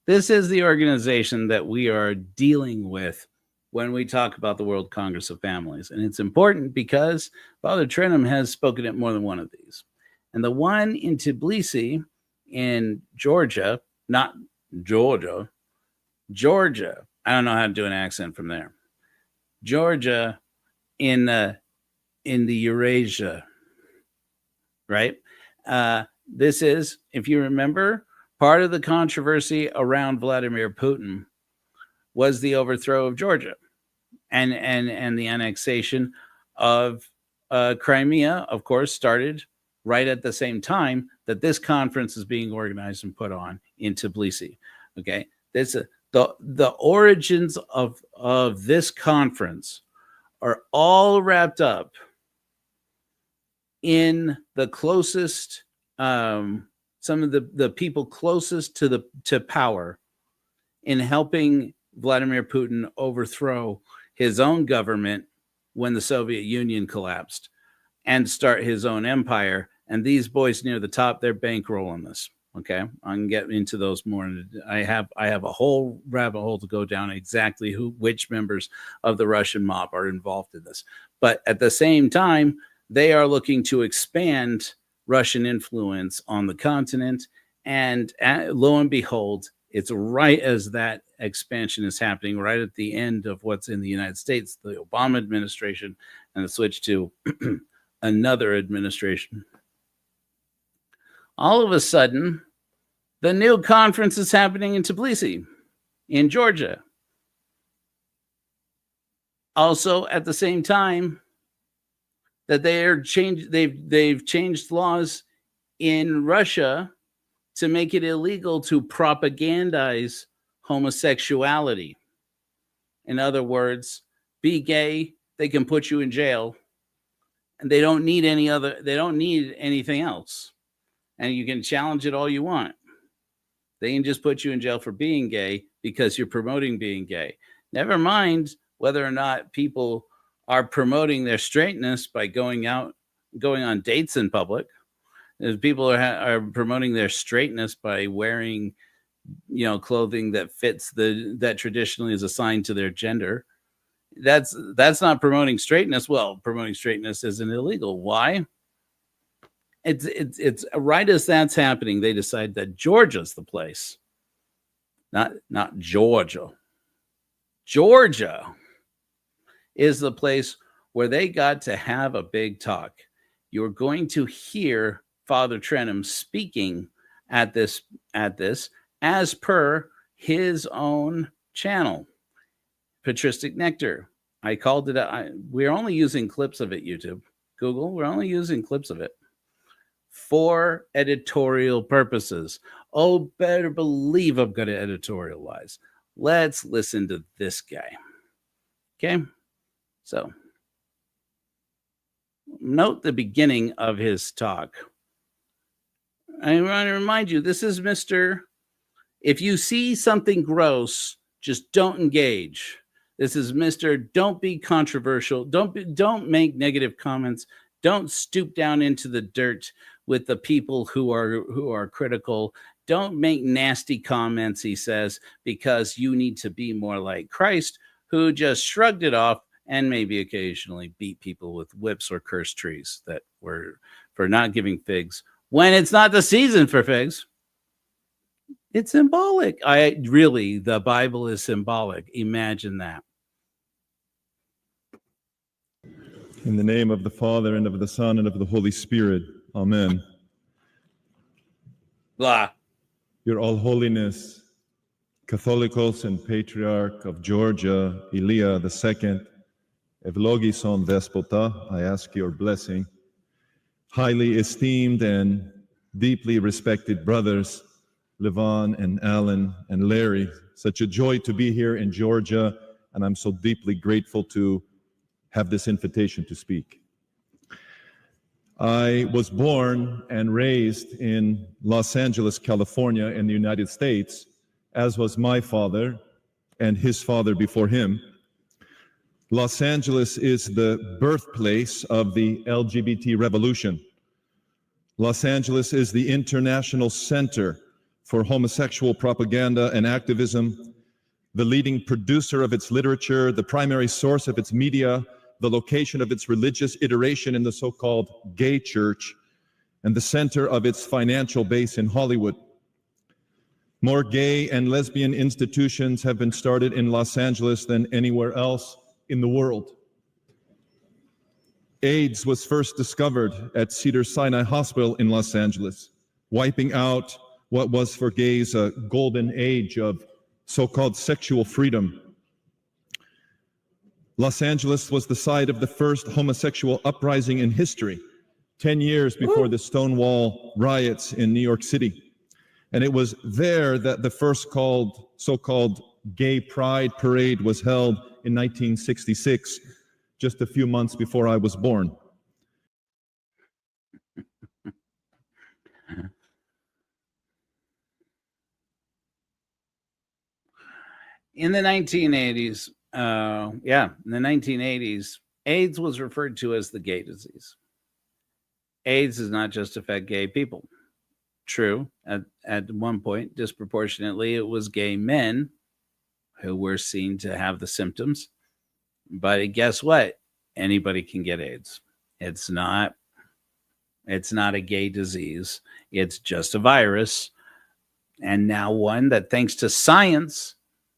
this is the organization that we are dealing with when we talk about the World Congress of Families. And it's important because Father Trenham has spoken at more than one of these. And the one in Tbilisi in Georgia, not Georgia, Georgia. I don't know how to do an accent from there. Georgia in the Eurasia, right? This is, if you remember, part of the controversy around Vladimir Putin was the overthrow of Georgia and the annexation of Crimea, of course, started right at the same time that this conference is being organized and put on in Tbilisi. Okay, the origins of this conference are all wrapped up in the closest some of the people closest to power in helping Vladimir Putin overthrow his own government when the Soviet Union collapsed and start his own empire. And these boys near the top, they're bankrolling this. Okay, I can get into those more. I have a whole rabbit hole to go down exactly which members of the Russian mob are involved in this. But at the same time, they are looking to expand Russian influence on the continent. And lo and behold, it's right as that expansion is happening, right at the end of what's in the United States, the Obama administration, and the switch to another administration. All of a sudden, the new conference is happening in Tbilisi, in Georgia. Also, at the same time that they've changed laws in Russia to make it illegal to propagandize homosexuality. In other words, be gay, they can put you in jail, and they don't need anything else. And you can challenge it all you want. They can just put you in jail for being gay because you're promoting being gay. Never mind whether or not people are promoting their straightness by going on dates in public. People are promoting their straightness by wearing, clothing that fits that traditionally is assigned to their gender. That's not promoting straightness. Well, promoting straightness isn't illegal. Why? It's right as that's happening, they decide that Georgia's the place. Not Georgia. Georgia is the place where they got to have a big talk. You're going to hear Father Trenham speaking at this as per his own channel, Patristic Nectar. I called it. We're only using clips of it, YouTube, Google. We're only using clips of it for editorial purposes. Oh, better believe I'm going to editorialize. Let's listen to this guy. Okay, so note the beginning of his talk. I want to remind you, this is Mr. If you see something gross, just don't engage. This is Mr. Don't be controversial. Don't make negative comments. Don't stoop down into the dirt with the people who are critical. Don't make nasty comments, he says, because you need to be more like Christ, who just shrugged it off and maybe occasionally beat people with whips or cursed trees that were for not giving figs when it's not the season for figs. It's symbolic. The Bible is symbolic. Imagine that. In the name of the Father, and of the Son, and of the Holy Spirit. Amen. Blah. Your All Holiness, Catholicos and Patriarch of Georgia, Ilia II, Eυλόγησον Despota, I ask your blessing. Highly esteemed and deeply respected brothers, Levon and Alan and Larry, such a joy to be here in Georgia, and I'm so deeply grateful to have this invitation to speak. I was born and raised in Los Angeles, California, in the United States, as was my father and his father before him. Los Angeles is the birthplace of the LGBT revolution. Los Angeles is the international center for homosexual propaganda and activism, the leading producer of its literature, the primary source of its media, the location of its religious iteration in the so-called gay church, and the center of its financial base in Hollywood. More gay and lesbian institutions have been started in Los Angeles than anywhere else in the world. AIDS was first discovered at Cedars-Sinai Hospital in Los Angeles, wiping out what was for gays a golden age of so-called sexual freedom. Los Angeles was the site of the first homosexual uprising in history, 10 years before the Stonewall riots in New York City. And it was there that the first so-called Gay Pride Parade was held in 1966, just a few months before I was born. In the 1980s, in the 1980s, AIDS was referred to as the gay disease. AIDS does not just affect gay people. True, at one point, disproportionately, it was gay men who were seen to have the symptoms. But guess what? Anybody can get AIDS. It's not a gay disease. It's just a virus. And now one that, thanks to science,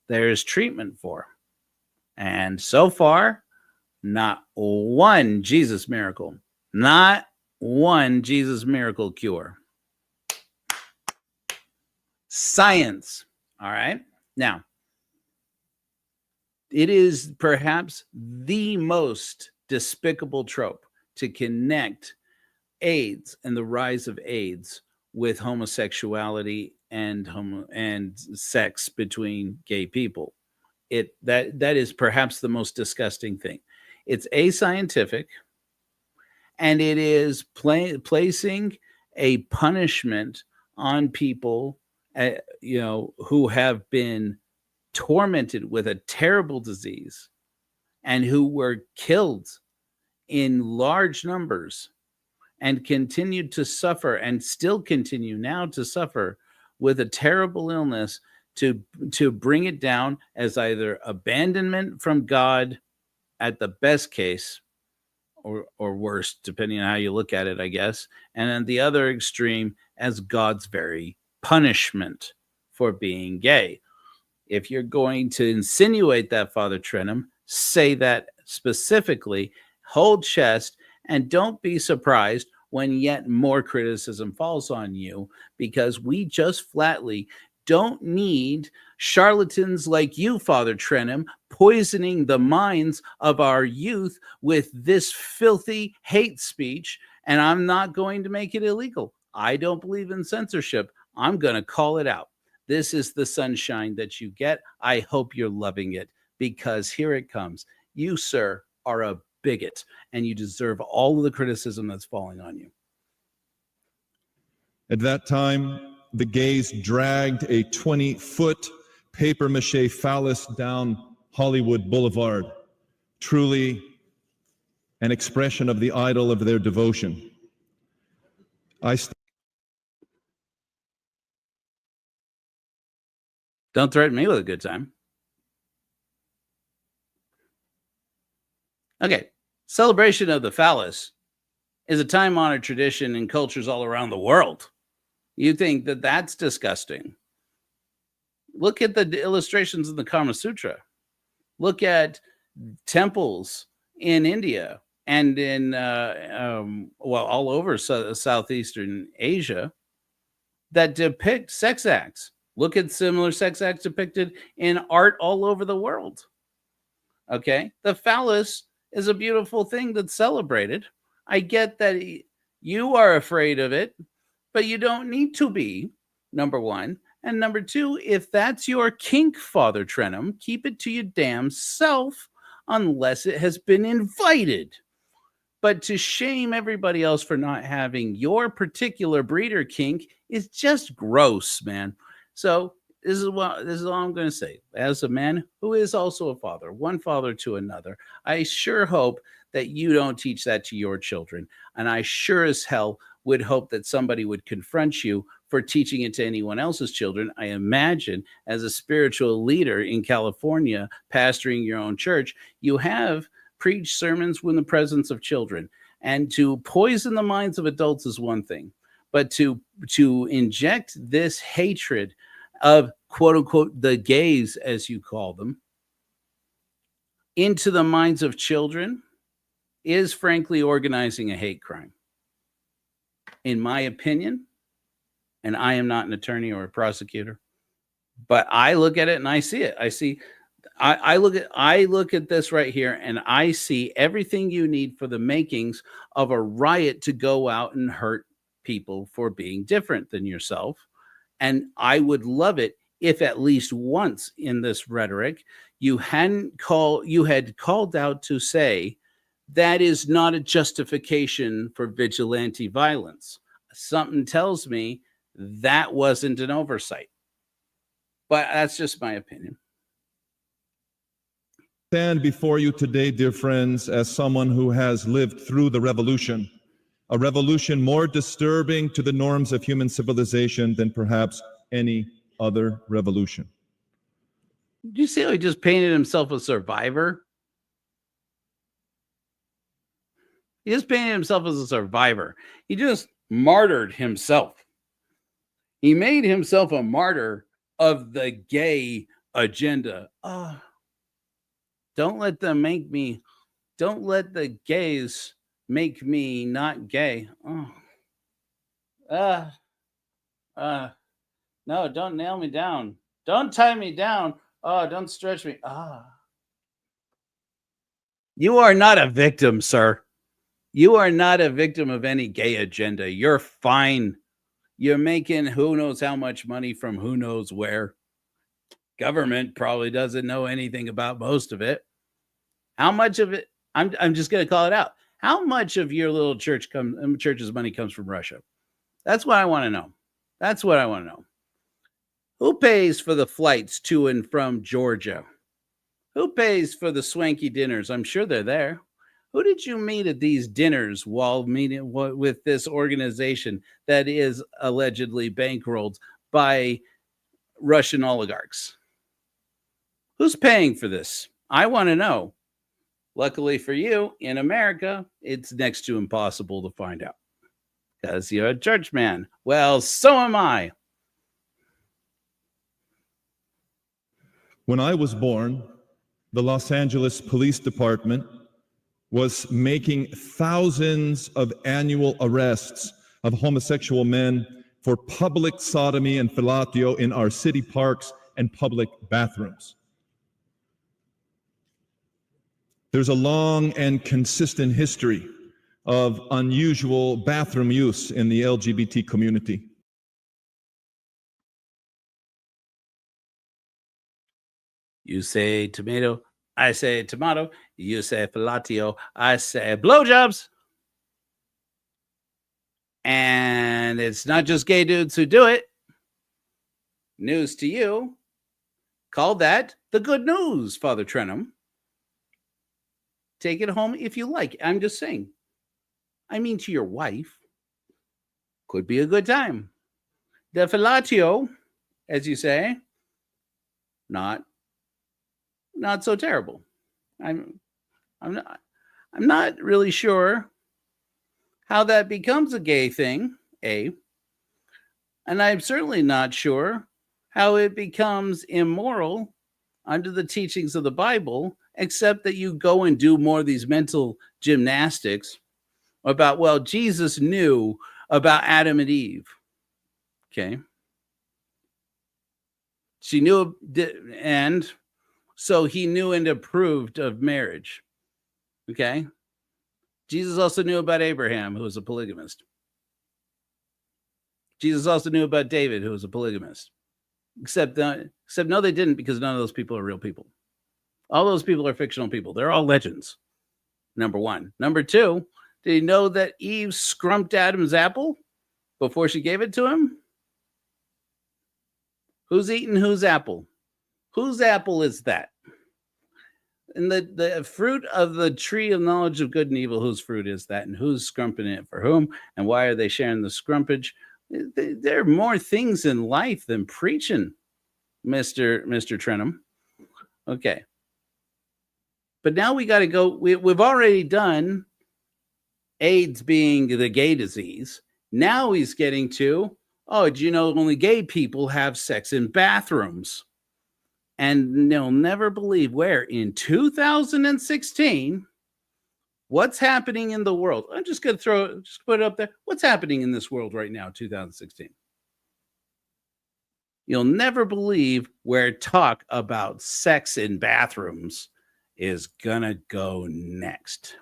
there is treatment for. And so far, not one Jesus miracle. Not one Jesus miracle cure. Science. All right. Now, it is perhaps the most despicable trope to connect AIDS and the rise of AIDS with homosexuality and sex between gay people. That is perhaps the most disgusting thing. It's ascientific, and it is placing a punishment on people, who have been tormented with a terrible disease and who were killed in large numbers and continued to suffer and still continue now to suffer with a terrible illness, to bring it down as either abandonment from God at the best case, or worse, depending on how you look at it, I guess. And then the other extreme as God's very punishment for being gay. If you're going to insinuate that, Father Trenham, say that specifically, hold chest, and don't be surprised when yet more criticism falls on you, because we just flatly don't need charlatans like you, Father Trenham, poisoning the minds of our youth with this filthy hate speech. And I'm not going to make it illegal. I don't believe in censorship. I'm going to call it out. This is the sunshine that you get. I hope you're loving it, because here it comes. You, sir, are a bigot, and you deserve all of the criticism that's falling on you. At that time, the gays dragged a 20-foot papier-mâché phallus down Hollywood Boulevard, truly an expression of the idol of their devotion. Don't threaten me with a good time. Okay, celebration of the phallus is a time-honored tradition in cultures all around the world. You think that that's disgusting? Look at the illustrations in the Kama Sutra. Look at temples in India and in, all over Southeastern Asia that depict sex acts. Look at similar sex acts depicted in art all over the world. Okay, the phallus is a beautiful thing that's celebrated. I get that you are afraid of it, but you don't need to be, number one. And number two, if that's your kink, Father Trenham, keep it to your damn self unless it has been invited. But to shame everybody else for not having your particular breeder kink is just gross, man. So this is all I'm going to say. As a man who is also a father, one father to another, I sure hope that you don't teach that to your children. And I sure as hell would hope that somebody would confront you for teaching it to anyone else's children. I imagine as a spiritual leader in California, pastoring your own church, you have preached sermons in the presence of children. And to poison the minds of adults is one thing, but to inject this hatred of quote unquote the gays, as you call them, into the minds of children is frankly organizing a hate crime. In my opinion, and I am not an attorney or a prosecutor, but I look at it and I see it. I look at this right here and I see everything you need for the makings of a riot to go out and hurt people for being different than yourself. And I would love it if at least once in this rhetoric you had called out to say that is not a justification for vigilante violence. Something tells me that wasn't an oversight. But that's just my opinion. stand before you today, dear friends, as someone who has lived through the revolution, a revolution more disturbing to the norms of human civilization than perhaps any other revolution. Did you see how he just painted himself a survivor? He just painted himself as a survivor. He just martyred himself. He made himself a martyr of the gay agenda. Don't let them make me, don't let the gays make me not gay. No, don't nail me down. Don't tie me down. Don't stretch me. You are not a victim, sir. You are not a victim of any gay agenda. You're fine. You're making who knows how much money from who knows where. Government probably doesn't know anything about most of it. How much of it? I'm just going to call it out. How much of your little church's money comes from Russia? That's what I want to know. That's what I want to know. Who pays for the flights to and from Georgia? Who pays for the swanky dinners? I'm sure they're there. Who did you meet at these dinners while meeting with this organization that is allegedly bankrolled by Russian oligarchs? Who's paying for this? I want to know. Luckily for you, in America, it's next to impossible to find out because you're a church man. Well, so am I. When I was born, the Los Angeles Police Department was making thousands of annual arrests of homosexual men for public sodomy and fellatio in our city parks and public bathrooms. There's a long and consistent history of unusual bathroom use in the LGBT community. You say tomato, I say tomato. You say fellatio, I say blowjobs. And it's not just gay dudes who do it. News to you. Call that the good news, Father Trenham. Take it home if you like. I'm just saying. I mean, to your wife. Could be a good time. The fellatio, as you say, not so terrible. I'm not really sure how that becomes a gay thing, and I'm certainly not sure how it becomes immoral under the teachings of the Bible, except that you go and do more of these mental gymnastics about, well, Jesus knew about Adam and Eve. Okay. She knew, and so he knew and approved of marriage. Okay. Jesus also knew about Abraham, who was a polygamist. Jesus also knew about David, who was a polygamist. Except no, they didn't, because none of those people are real people. All those people are fictional people. They're all legends. Number one. Number two, did you know that Eve scrumped Adam's apple before she gave it to him? Who's eating whose apple? Whose apple is that? And the fruit of the tree of knowledge of good and evil, whose fruit is that? And who's scrumping it for whom? And why are they sharing the scrumpage? There are more things in life than preaching, Mr. Trenham. Okay. But now we got to go. We've already done AIDS being the gay disease. Now he's getting to, do you know only gay people have sex in bathrooms? And they'll never believe where in 2016, what's happening in the world. I'm just going to put it up there. What's happening in this world right now, 2016? You'll never believe where talk about sex in bathrooms is going to go next.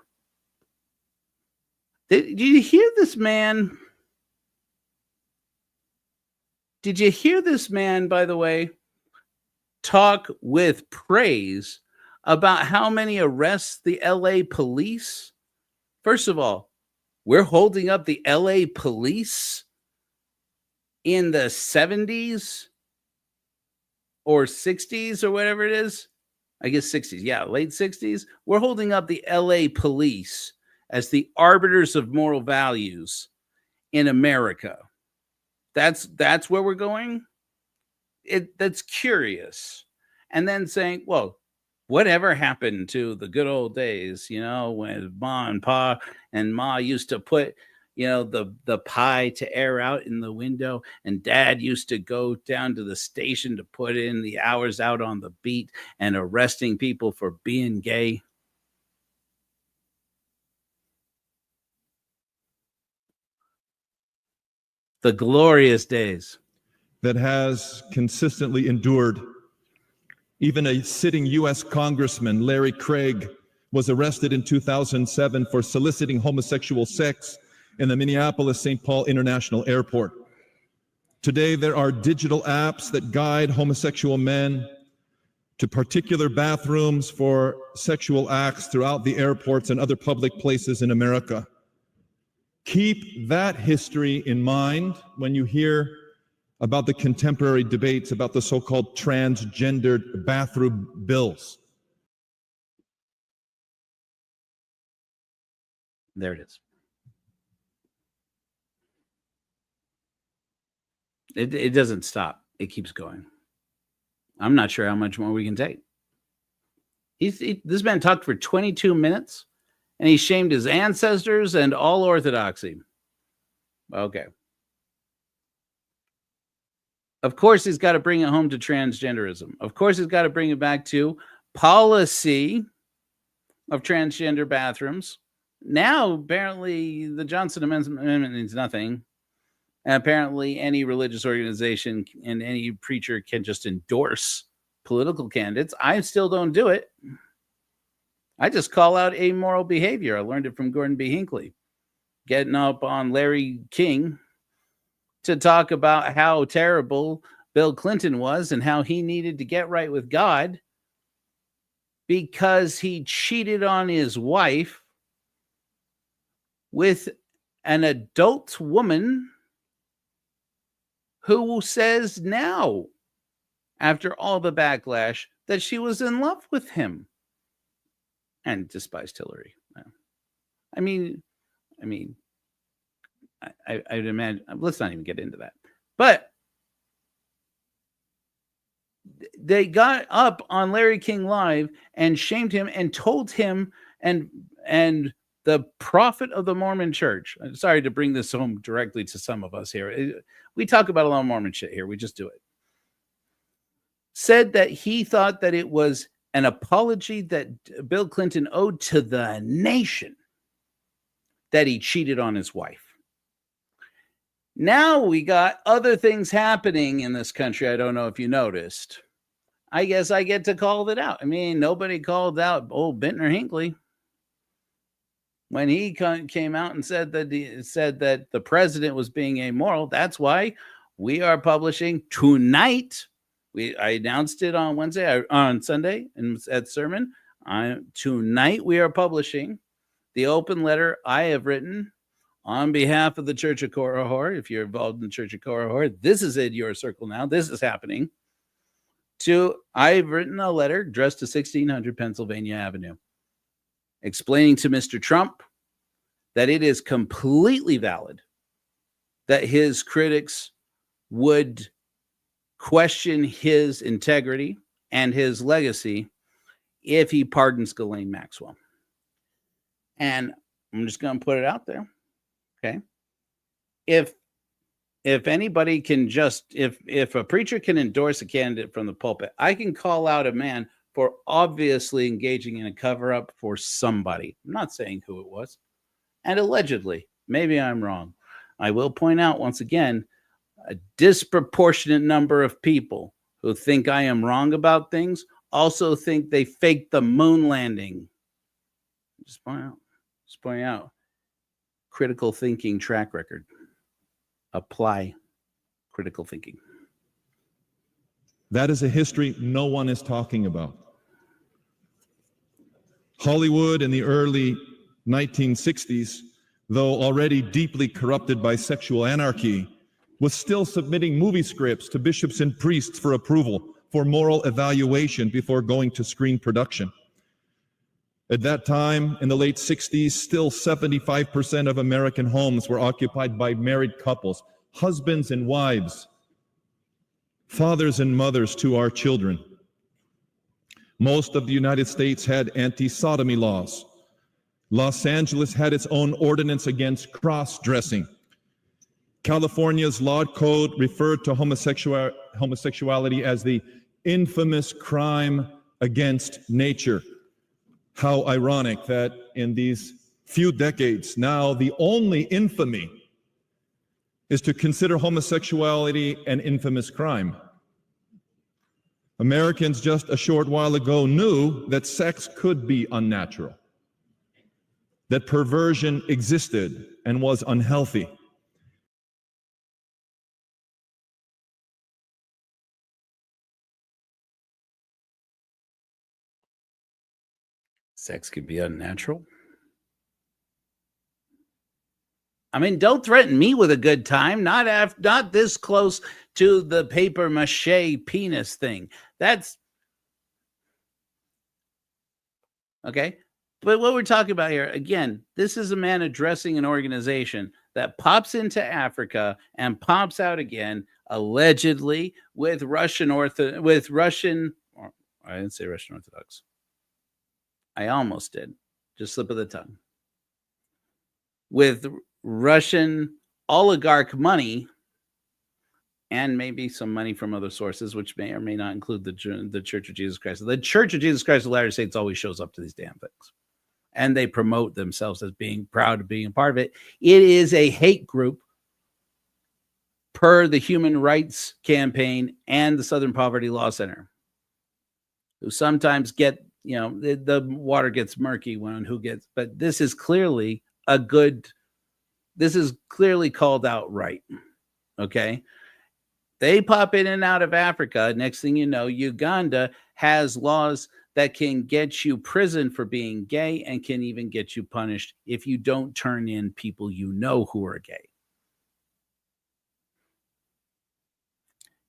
Did you hear this man? Did you hear this man, by the way, talk with praise about how many arrests the LA police? First of all, we're holding up the LA police in the 70s or 60s or whatever it is. I guess 60s, yeah, late 60s, we're holding up the LA police as the arbiters of moral values in America. That's where we're going. That's curious. And then saying, well, whatever happened to the good old days, when Ma and Pa and Ma used to put, the pie to air out in the window, and Dad used to go down to the station to put in the hours out on the beat and arresting people for being gay. The glorious days. That has consistently endured. Even a sitting U.S. Congressman, Larry Craig, was arrested in 2007 for soliciting homosexual sex in the Minneapolis-St. Paul International Airport. Today, there are digital apps that guide homosexual men to particular bathrooms for sexual acts throughout the airports and other public places in America. Keep that history in mind when you hear about the contemporary debates about the so-called transgendered bathroom bills. There it is. It doesn't stop. It keeps going. I'm not sure how much more we can take. This man talked for 22 minutes, and he shamed his ancestors and all Orthodoxy. Okay. Of course, he's got to bring it home to transgenderism. Of course, he's got to bring it back to policy of transgender bathrooms. Now, apparently, the Johnson Amendment means nothing. And apparently, any religious organization and any preacher can just endorse political candidates. I still don't do it. I just call out amoral behavior. I learned it from Gordon B. Hinckley, getting up on Larry King to talk about how terrible Bill Clinton was and how he needed to get right with God because he cheated on his wife with an adult woman who says now, after all the backlash, that she was in love with him and despised Hillary. I'd imagine, let's not even get into that. But they got up on Larry King Live and shamed him and told him and the prophet of the Mormon church. I'm sorry to bring this home directly to some of us here. We talk about a lot of Mormon shit here. We just do it. Said that he thought that it was an apology that Bill Clinton owed to the nation that he cheated on his wife. Now we got other things happening in this country. I don't know if you noticed. I guess I get to call it out. I mean, nobody called out old Bentner Hinckley when he came out and said that the president was being amoral. That's why we are publishing tonight. I announced it on Sunday at sermon. Tonight we are publishing the open letter I have written on behalf of the Church of Korihor. If you're involved in the Church of Korihor, this is in your circle now. This is happening. I've written a letter addressed to 1600 Pennsylvania Avenue, explaining to Mr. Trump that it is completely valid that his critics would question his integrity and his legacy if he pardons Ghislaine Maxwell. And I'm just going to put it out there. Okay. If anybody can if a preacher can endorse a candidate from the pulpit, I can call out a man for obviously engaging in a cover-up for somebody. I'm not saying who it was. And allegedly, maybe I'm wrong. I will point out once again, a disproportionate number of people who think I am wrong about things also think they faked the moon landing. Just point out. Critical thinking track record. Apply critical thinking. That is a history no one is talking about. Hollywood in the early 1960s, though already deeply corrupted by sexual anarchy, was still submitting movie scripts to bishops and priests for approval for moral evaluation before going to screen production. At that time, in the late 60s, still 75% of American homes were occupied by married couples, husbands and wives, fathers and mothers to our children. Most of the United States had anti-sodomy laws. Los Angeles had its own ordinance against cross-dressing. California's law code referred to homosexuality as the infamous crime against nature. How ironic that in these few decades now, the only infamy is to consider homosexuality an infamous crime. Americans just a short while ago knew that sex could be unnatural, that perversion existed and was unhealthy. Sex could be unnatural. I mean, don't threaten me with a good time. Not this close to the paper mache penis thing. That's okay. But what we're talking about here, again, this is a man addressing an organization that pops into Africa and pops out again, allegedly with Russian. I didn't say Russian Orthodox. I almost did. Just slip of the tongue. With Russian oligarch money and maybe some money from other sources, which may or may not include the Church of Jesus Christ. The Church of Jesus Christ of Latter-day Saints always shows up to these damn things. And they promote themselves as being proud of being a part of it. It is a hate group per the Human Rights Campaign and the Southern Poverty Law Center, who sometimes get, the water gets murky when who gets, but this is clearly this is clearly called out right. Okay. They pop in and out of Africa. Next thing you know, Uganda has laws that can get you prison for being gay and can even get you punished if you don't turn in people who are gay.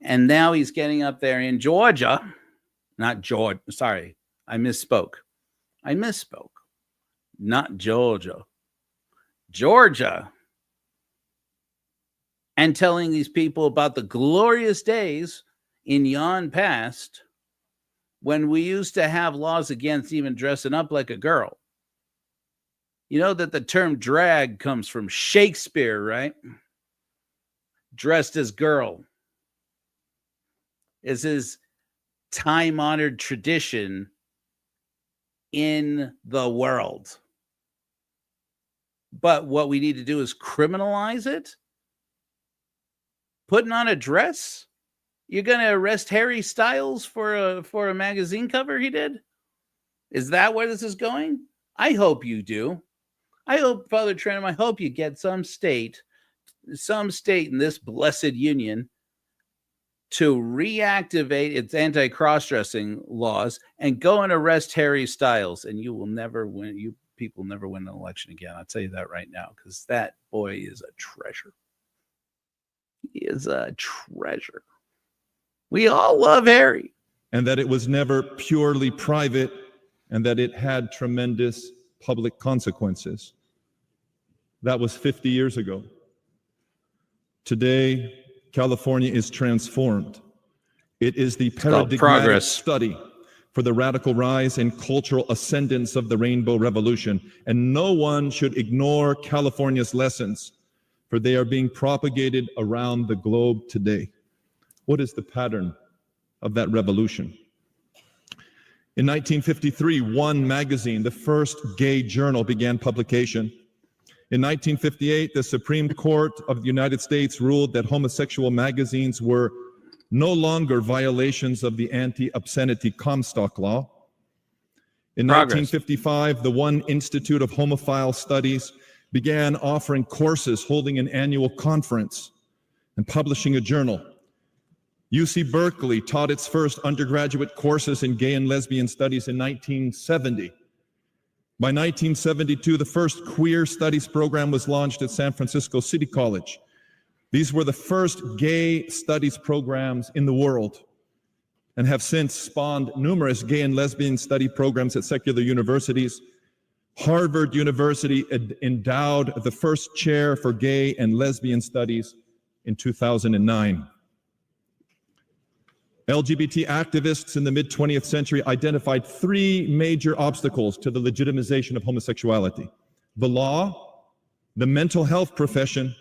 And now he's getting up there in Georgia, not Georgia. Sorry, I misspoke. Not Georgia. Georgia. And telling these people about the glorious days in yon past when we used to have laws against even dressing up like a girl. You know that the term drag comes from Shakespeare, right? Dressed as girl. Is his time-honored tradition in the world. But what we need to do is criminalize it. Putting on a dress? You're going to arrest Harry Styles for a magazine cover he did? Is that where this is going? I hope you do. I hope, Father Trenham, I hope you get some state in this blessed union to reactivate its anti-cross-dressing laws and go and arrest Harry Styles, and you will never win. You people never win an election again. I'll tell you that right now, because that boy is a treasure. He is a treasure. We all love Harry. And that it was never purely private, and that it had tremendous public consequences. That was 50 years ago. Today, California is transformed. It is the paradigmatic study for the radical rise and cultural ascendance of the Rainbow Revolution. And no one should ignore California's lessons, for they are being propagated around the globe today. What is the pattern of that revolution? In 1953, One magazine, the first gay journal, began publication. In 1958, the Supreme Court of the United States ruled that homosexual magazines were no longer violations of the anti-obscenity Comstock law. In 1955, the One Institute of Homophile Studies began offering courses, holding an annual conference, and publishing a journal. UC Berkeley taught its first undergraduate courses in gay and lesbian studies in 1970. By 1972, the first queer studies program was launched at San Francisco City College. These were the first gay studies programs in the world. and have since spawned numerous gay and lesbian study programs at secular universities. Harvard University endowed the first chair for gay and lesbian studies in 2009. LGBT activists in the mid-20th century identified three major obstacles to the legitimization of homosexuality: the law, the mental health profession,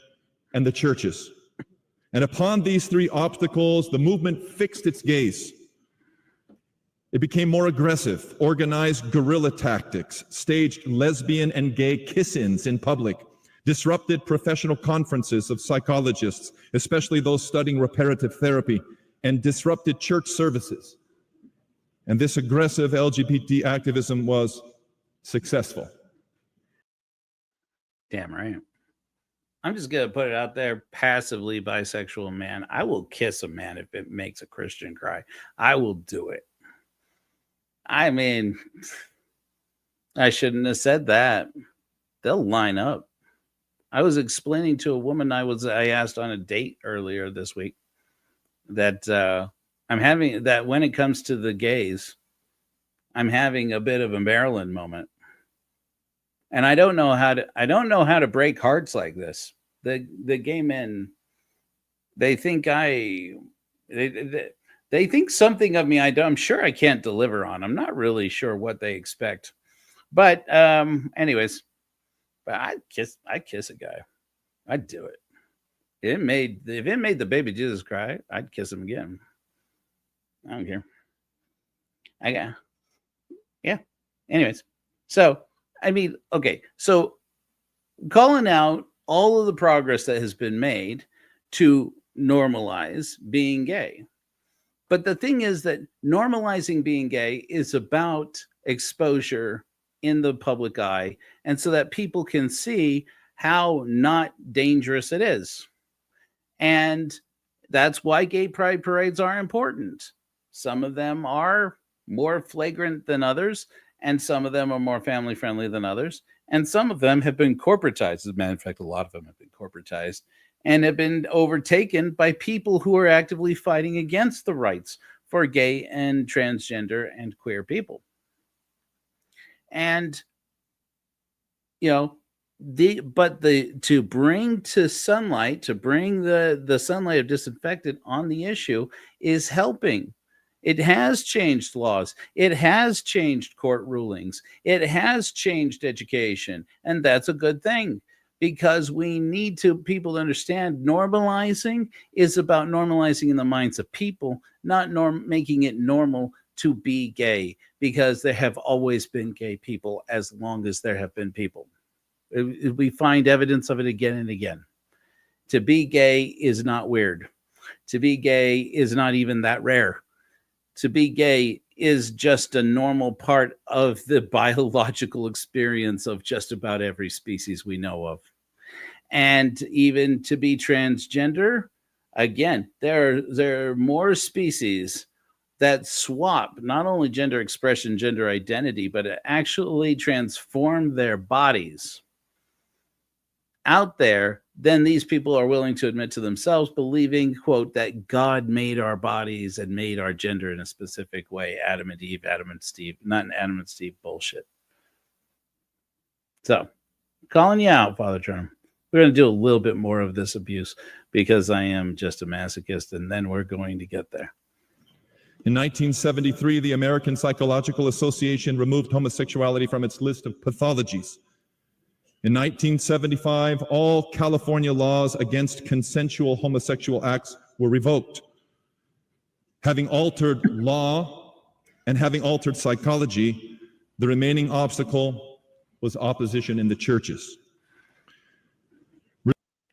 and the churches. And upon these three obstacles, the movement fixed its gaze. It became more aggressive, organized guerrilla tactics, staged lesbian and gay kiss-ins in public, disrupted professional conferences of psychologists, especially those studying reparative therapy, and disrupted church services. And this aggressive LGBT activism was successful. Damn right. I'm just going to put it out there, passively bisexual man. I will kiss a man if it makes a Christian cry. I will do it. I mean, I shouldn't have said that. They'll line up. I was explaining to a woman I asked on a date earlier this week that I'm having that when it comes to the gays, I'm having a bit of a Maryland moment. And I don't know how to break hearts like this. The gay men, they think they think something of me I'm sure I can't deliver on. I'm not really sure what they expect. But anyways, but I'd kiss a guy. I'd do it. If it made the baby Jesus cry, I'd kiss him again. I don't care. Yeah. Anyways, so I mean, okay, so calling out all of the progress that has been made to normalize being gay. But the thing is that normalizing being gay is about exposure in the public eye, and so that people can see how not dangerous it is. And that's why gay pride parades are important. Some of them are more flagrant than others, and some of them are more family friendly than others. And some of them have been corporatized. As a matter of fact, a lot of them have been corporatized and have been overtaken by people who are actively fighting against the rights for gay and transgender and queer people. And, you know, to bring to sunlight, to bring the sunlight of disinfectant on the issue is helping. It has changed laws. It has changed court rulings. It has changed education. And that's a good thing, because we need people to understand normalizing is about normalizing in the minds of people, not making it normal to be gay, because there have always been gay people as long as there have been people. We find evidence of it again and again. To be gay is not weird. To be gay is not even that rare. To be gay is just a normal part of the biological experience of just about every species we know of. And even to be transgender, again, there are more species that swap not only gender expression, gender identity, but actually transform their bodies out there than these people are willing to admit to themselves, believing, quote, that God made our bodies and made our gender in a specific way. Adam and Eve, Adam and Steve, not Adam and Steve bullshit. So, calling you out, Father Trenham. We're going to do a little bit more of this abuse because I am just a masochist, and then we're going to get there. In 1973, the American Psychological Association removed homosexuality from its list of pathologies. In 1975, all California laws against consensual homosexual acts were revoked. Having altered law and having altered psychology, the remaining obstacle was opposition in the churches.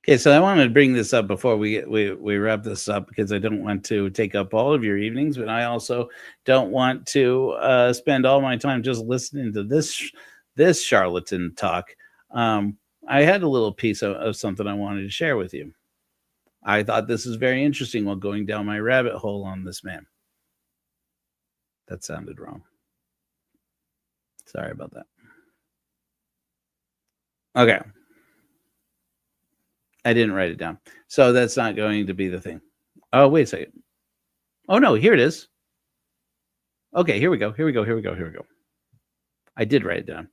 Okay, so I wanted to bring this up before we wrap this up, because I don't want to take up all of your evenings, but I also don't want to spend all my time just listening to this charlatan talk. I had a little piece of something I wanted to share with you. I thought this is very interesting while going down my rabbit hole on this man. That sounded wrong. Sorry about that. Okay. I didn't write it down. So that's not going to be the thing. Oh, wait a second. Oh, no, here it is. Okay, here we go. I did write it down.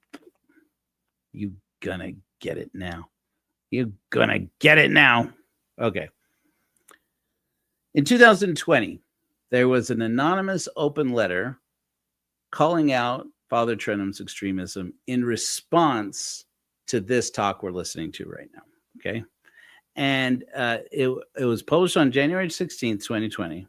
You gonna get it now. Okay. In 2020, there was an anonymous open letter calling out Father Trenham's extremism in response to this talk we're listening to right now. Okay. And it was published on January 16th, 2020.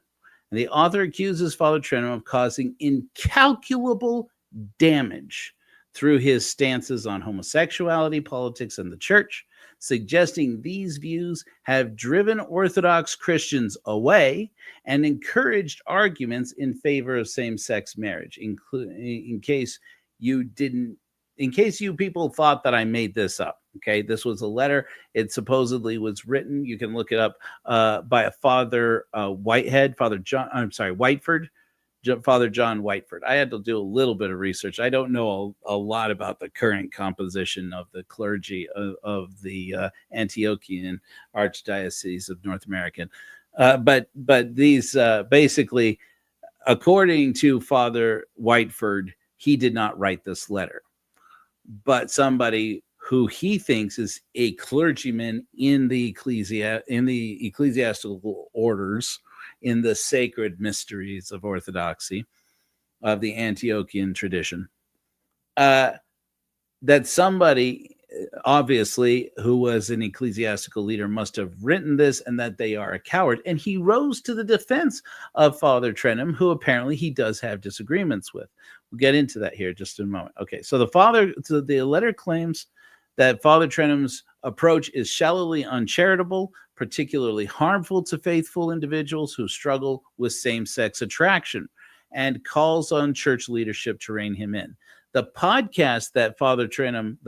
And the author accuses Father Trenham of causing incalculable damage through his stances on homosexuality, politics, and the church, suggesting these views have driven Orthodox Christians away and encouraged arguments in favor of same-sex marriage. In case you people thought that I made this up, okay, this was a letter. It supposedly was written. You can look it up by a Father Whiteford. Father John Whiteford. I had to do a little bit of research. I don't know a lot about the current composition of the clergy of the Antiochian Archdiocese of North America. But these basically, according to Father Whiteford, he did not write this letter, but somebody who he thinks is a clergyman in the ecclesiastical orders, in the sacred mysteries of Orthodoxy, of the Antiochian tradition, that somebody, obviously, who was an ecclesiastical leader must have written this, and that they are a coward. And he rose to the defense of Father Trenham, who apparently he does have disagreements with. We'll get into that here just in a moment. Okay, so the letter claims that Father Trenham's approach is shallowly uncharitable, particularly harmful to faithful individuals who struggle with same-sex attraction, and calls on church leadership to rein him in. The podcaster that Father Trenham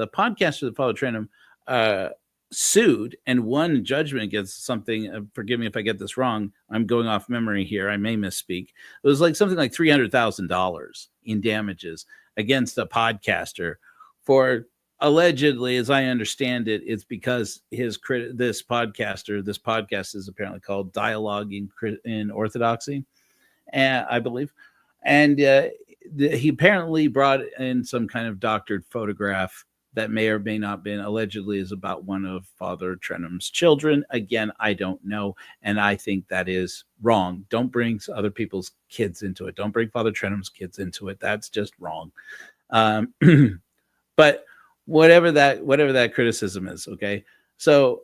sued and won judgment against something, forgive me if I get this wrong, I'm going off memory here, I may misspeak. It was like something like $300,000 in damages against a podcaster for, allegedly, as I understand it, it's because this podcast is apparently called Dialogue in Orthodoxy, I believe. And he apparently brought in some kind of doctored photograph that may or may not been, allegedly, is about one of Father Trenham's children. Again, I don't know, and I think that is wrong. Don't bring other people's kids into it. Don't bring Father Trenham's kids into it. That's just wrong. But whatever that criticism is, okay. So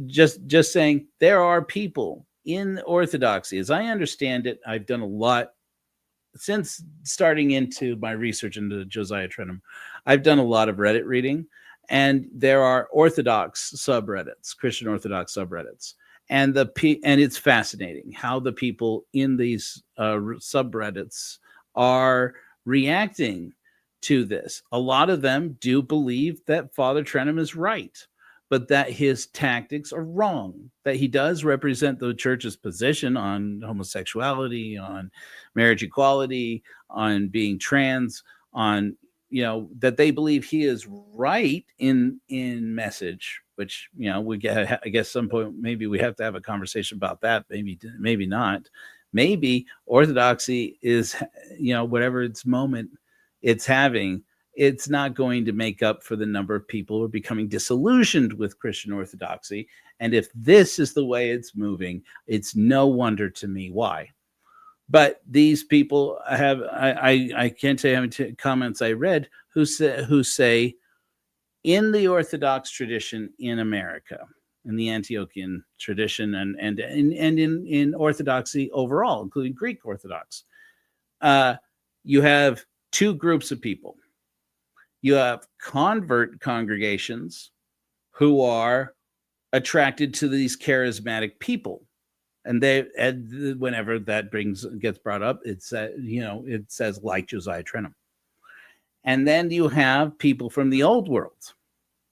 just saying, there are people in Orthodoxy, as I understand it. I've done a lot since starting into my research into Josiah Trenham. I've done a lot of Reddit reading, and there are Orthodox subreddits, Christian Orthodox subreddits, and it's fascinating how the people in these subreddits are reacting to this. A lot of them do believe that Father Trenham is right, but that his tactics are wrong, that he does represent the church's position on homosexuality, on marriage equality, on being trans, on, that they believe he is right in message, which, we get, I guess some point, maybe we have to have a conversation about that. Maybe not. Maybe Orthodoxy is, whatever its moment it's having, it's not going to make up for the number of people who are becoming disillusioned with Christian Orthodoxy. And if this is the way it's moving, it's no wonder to me why. But these people have, I can't say how many comments I read who say in the Orthodox tradition in America, in the Antiochian tradition, and in Orthodoxy overall, including Greek Orthodox, you have two groups of people. You have convert congregations who are attracted to these charismatic people, and whenever that gets brought up, it says like Josiah Trenham. And then you have people from the old world,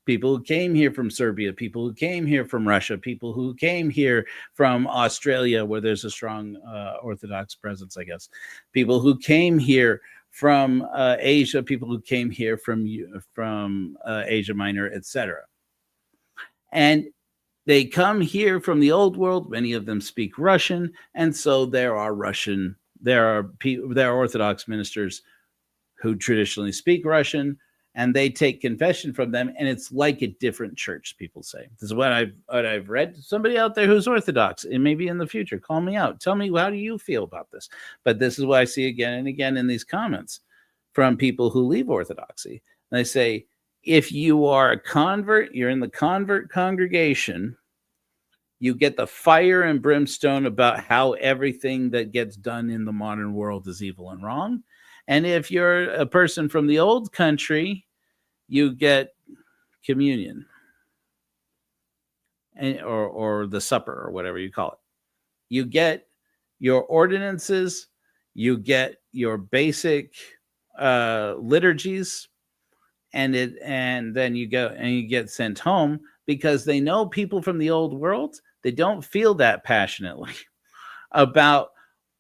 people who came here from Serbia, people who came here from Russia, people who came here from Australia, where there's a strong Orthodox presence, I guess, people who came here from Asia, people who came here from Asia Minor, etc. And they come here from the old world. Many of them speak Russian, and so there are Russian there are Orthodox ministers who traditionally speak Russian, and they take confession from them, and it's like a different church, people say. This is what I've read. Somebody out there who's Orthodox, and maybe in the future, call me out. Tell me, how do you feel about this? But this is what I see again and again in these comments from people who leave Orthodoxy. And they say, if you are a convert, you're in the convert congregation, you get the fire and brimstone about how everything that gets done in the modern world is evil and wrong. And if you're a person from the old country, you get communion or the supper or whatever you call it. You get your ordinances, you get your basic liturgies, and then you go and you get sent home, because they know people from the old world, they don't feel that passionately about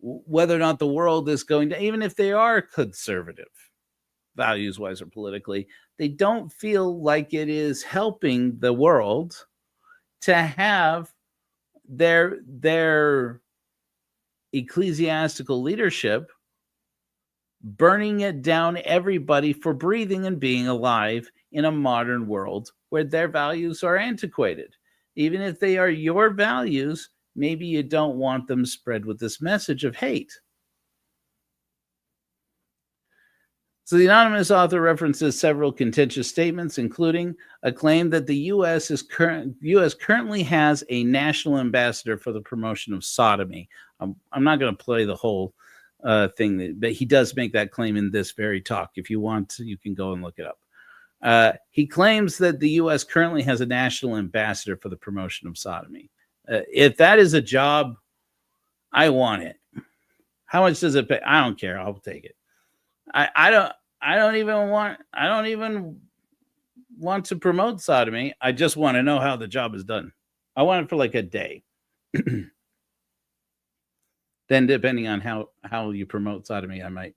whether or not the world is going to, even if they are conservative values-wise or politically, they don't feel like it is helping the world to have their ecclesiastical leadership burning it down everybody for breathing and being alive in a modern world where their values are antiquated. Even if they are your values, maybe you don't want them spread with this message of hate. So the anonymous author references several contentious statements, including a claim that the U.S. currently has a national ambassador for the promotion of sodomy. I'm not going to play the whole thing, but he does make that claim in this very talk. If you want to, you can go and look it up. He claims that the U.S. currently has a national ambassador for the promotion of sodomy. If that is a job, I want it. How much does it pay? I don't care. I'll take it. I don't even want to promote sodomy. I just want to know how the job is done. I want it for like a day. Then, depending on how you promote sodomy, I might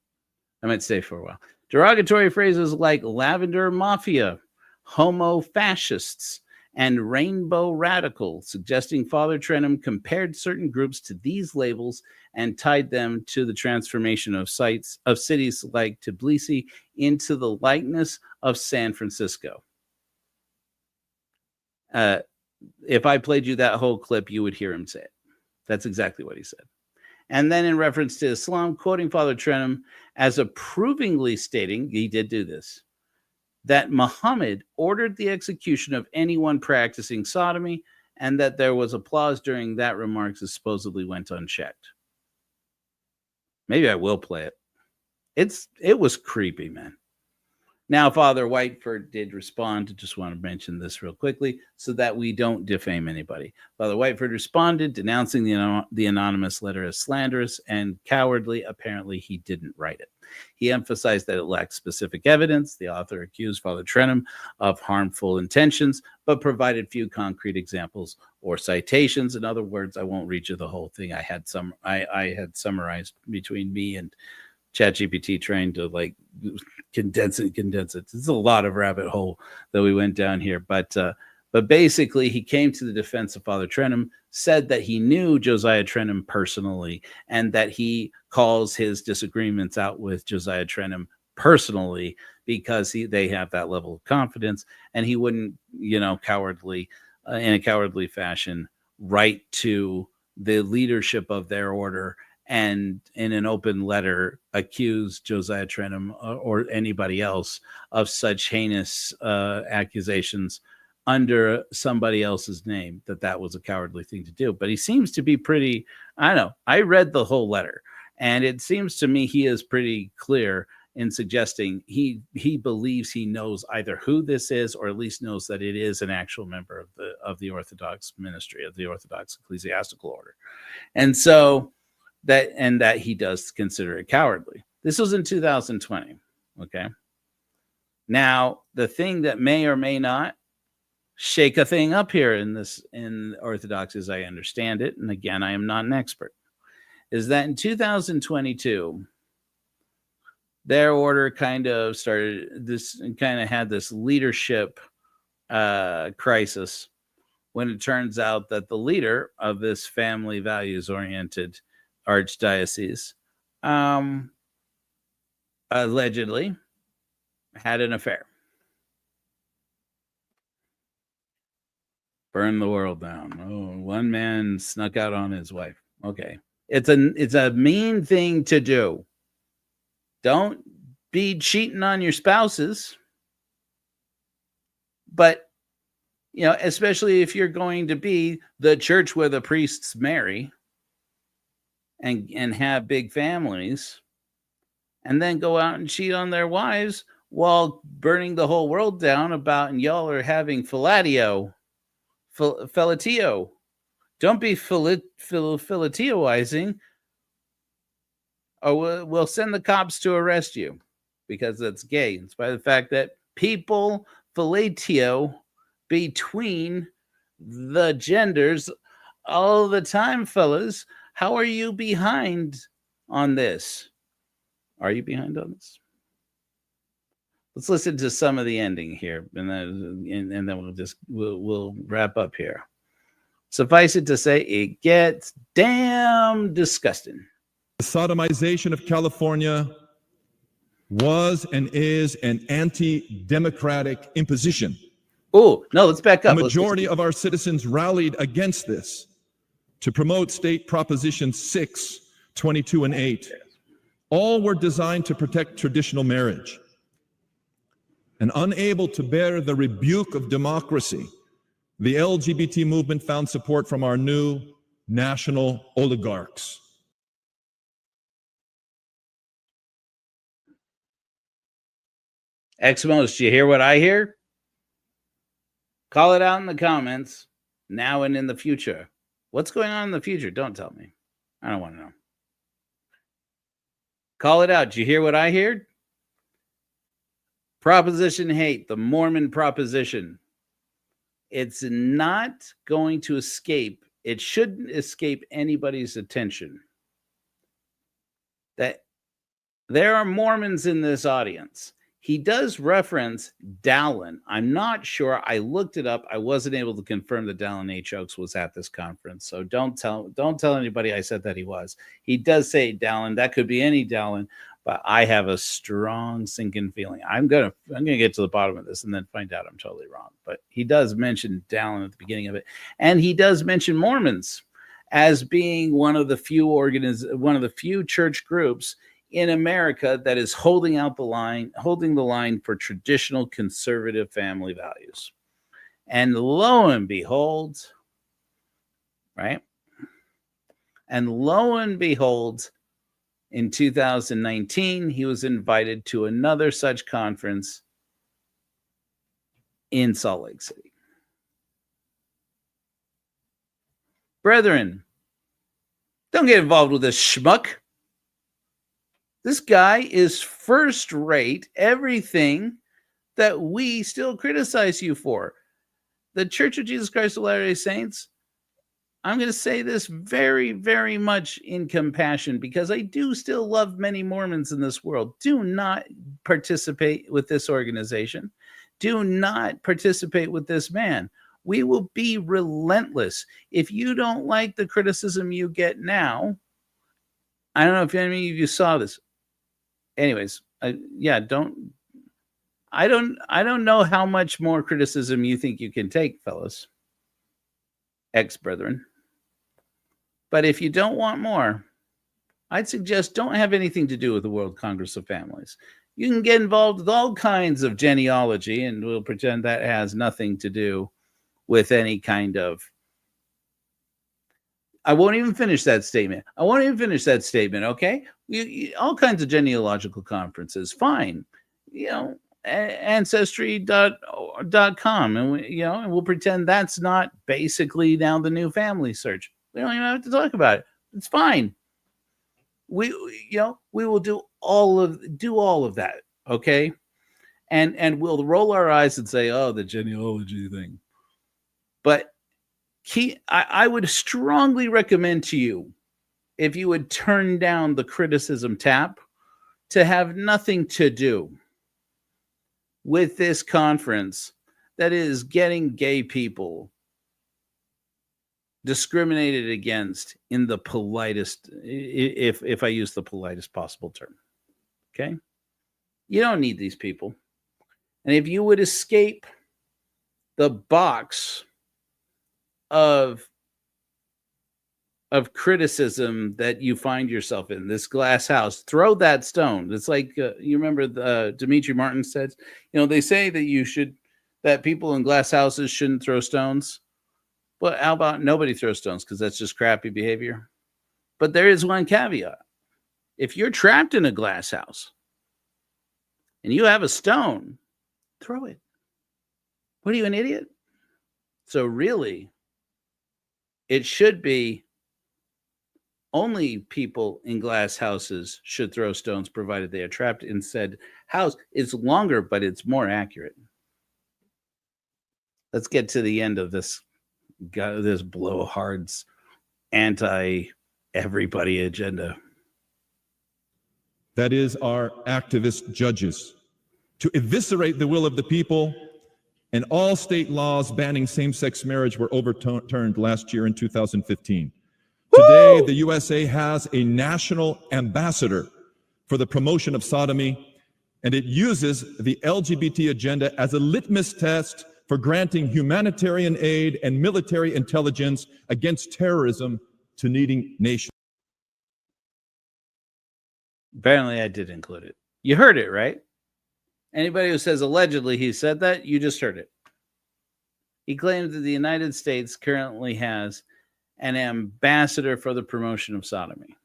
stay for a while. Derogatory phrases like lavender mafia, homo fascists, and rainbow radical, suggesting Father Trenham compared certain groups to these labels and tied them to the transformation of cities like Tbilisi into the likeness of San Francisco. If I played you that whole clip, you would hear him say it. That's exactly what he said. And then in reference to Islam, quoting Father Trenham as approvingly stating, he did do this, that Muhammad ordered the execution of anyone practicing sodomy, and that there was applause during that remarks that supposedly went unchecked. Maybe I will play it. It was creepy, man. Now, Father Whiteford did respond. I just want to mention this real quickly so that we don't defame anybody. Father Whiteford responded, denouncing the anonymous letter as slanderous and cowardly. Apparently, he didn't write it. He emphasized that it lacked specific evidence. The author accused Father Trenham of harmful intentions, but provided few concrete examples or citations. In other words, I won't read you the whole thing. I had summarized between me and ChatGPT trying to like condense it. It's a lot of rabbit hole that we went down here, but basically he came to the defense of Father Trenham, said that he knew Josiah Trenham personally, and that he calls his disagreements out with Josiah Trenham personally because they have that level of confidence, and he wouldn't, in a cowardly fashion, write to the leadership of their order and in an open letter accuse Josiah Trenham or anybody else of such heinous accusations under somebody else's name. That was a cowardly thing to do. But he seems to be pretty, I don't know, I read the whole letter, and it seems to me he is pretty clear in suggesting he believes he knows either who this is, or at least knows that it is an actual member of the Orthodox ministry, of the Orthodox ecclesiastical order. And so that he does consider it cowardly. This was in 2020. Okay. Now, the thing that may or may not shake a thing up here in Orthodox, as I understand it, and again, I am not an expert, is that in 2022, their order kind of had this leadership crisis when it turns out that the leader of this family values-oriented archdiocese allegedly had an affair. Burn the world down. Oh, one man snuck out on his wife. Okay. It's a mean thing to do. Don't be cheating on your spouses. But, you know, especially if you're going to be the church where the priests marry and have big families, and then go out and cheat on their wives while burning the whole world down and y'all are having fellatio. Don't be filatioizing, or we'll send the cops to arrest you because that's gay. In spite of the fact that people fellatio between the genders all the time, fellas. How are you behind on this? Are you behind on this? Let's listen to some of the ending here, and then we'll wrap up here. Suffice it to say, it gets damn disgusting. The sodomization of California was and is an anti-democratic imposition. Oh, no, let's back up. The majority of our citizens rallied against this to promote State Proposition 6, 22, and 8. All were designed to protect traditional marriage. And unable to bear the rebuke of democracy, the LGBT movement found support from our new national oligarchs. Exmos, do you hear what I hear? Call it out in the comments now and in the future. What's going on in the future? Don't tell me. I don't want to know. Call it out. Do you hear what I heard? Proposition hate, the Mormon proposition. It's not going to escape. It shouldn't escape anybody's attention that there are Mormons in this audience. He does reference Dallin. I'm not sure. I looked it up. I wasn't able to confirm that Dallin H. Oaks was at this conference. So don't tell anybody I said that he was. He does say Dallin. That could be any Dallin, but I have a strong sinking feeling. I'm gonna get to the bottom of this and then find out I'm totally wrong. But he does mention Dallin at the beginning of it, and he does mention Mormons as being one of the few church groups in America that is holding the line for traditional conservative family values. And lo and behold, right? And lo and behold, in 2019, he was invited to another such conference in Salt Lake City. Brethren, don't get involved with this schmuck. This guy is first rate, everything that we still criticize you for. The Church of Jesus Christ of Latter-day Saints, I'm going to say this very, very much in compassion because I do still love many Mormons in this world. Do not participate with this organization. Do not participate with this man. We will be relentless. If you don't like the criticism you get now, I don't know if any of you saw this. Anyways, I don't know how much more criticism you think you can take, fellas, ex-brethren. But if you don't want more, I'd suggest don't have anything to do with the World Congress of Families. You can get involved with all kinds of genealogy, and we'll pretend that has nothing to do with any kind of... I won't even finish that statement. Okay? All kinds of genealogical conferences, fine. Ancestry.com, and we'll pretend that's not basically now the new family search. We don't even have to talk about it. It's fine. We will do all of that, okay? And we'll roll our eyes and say, "Oh, the genealogy thing." But I would strongly recommend to you, if you would turn down the criticism tap, to have nothing to do with this conference that is getting gay people discriminated against in the politest, if I use the politest possible term. Okay? You don't need these people. And if you would escape the box of criticism that you find yourself in, this glass house, throw that stone. It's like, you remember Dimitri Martin said, they say that people in glass houses shouldn't throw stones. Well, how about nobody throws stones, because that's just crappy behavior? But there is one caveat. If you're trapped in a glass house and you have a stone, throw it. What are you, an idiot? So really, it should be only people in glass houses should throw stones, provided they are trapped in said house. It's longer, but it's more accurate. Let's get to the end of this blowhard's anti-everybody agenda. That is our activist judges, to eviscerate the will of the people, and all state laws banning same-sex marriage were overturned last year in 2015. Today, the USA has a national ambassador for the promotion of sodomy, and it uses the LGBT agenda as a litmus test for granting humanitarian aid and military intelligence against terrorism to needing nations. Apparently, I did include it. You heard it, right? Anybody who says allegedly he said that, you just heard it. He claims that the United States currently has an ambassador for the promotion of sodomy.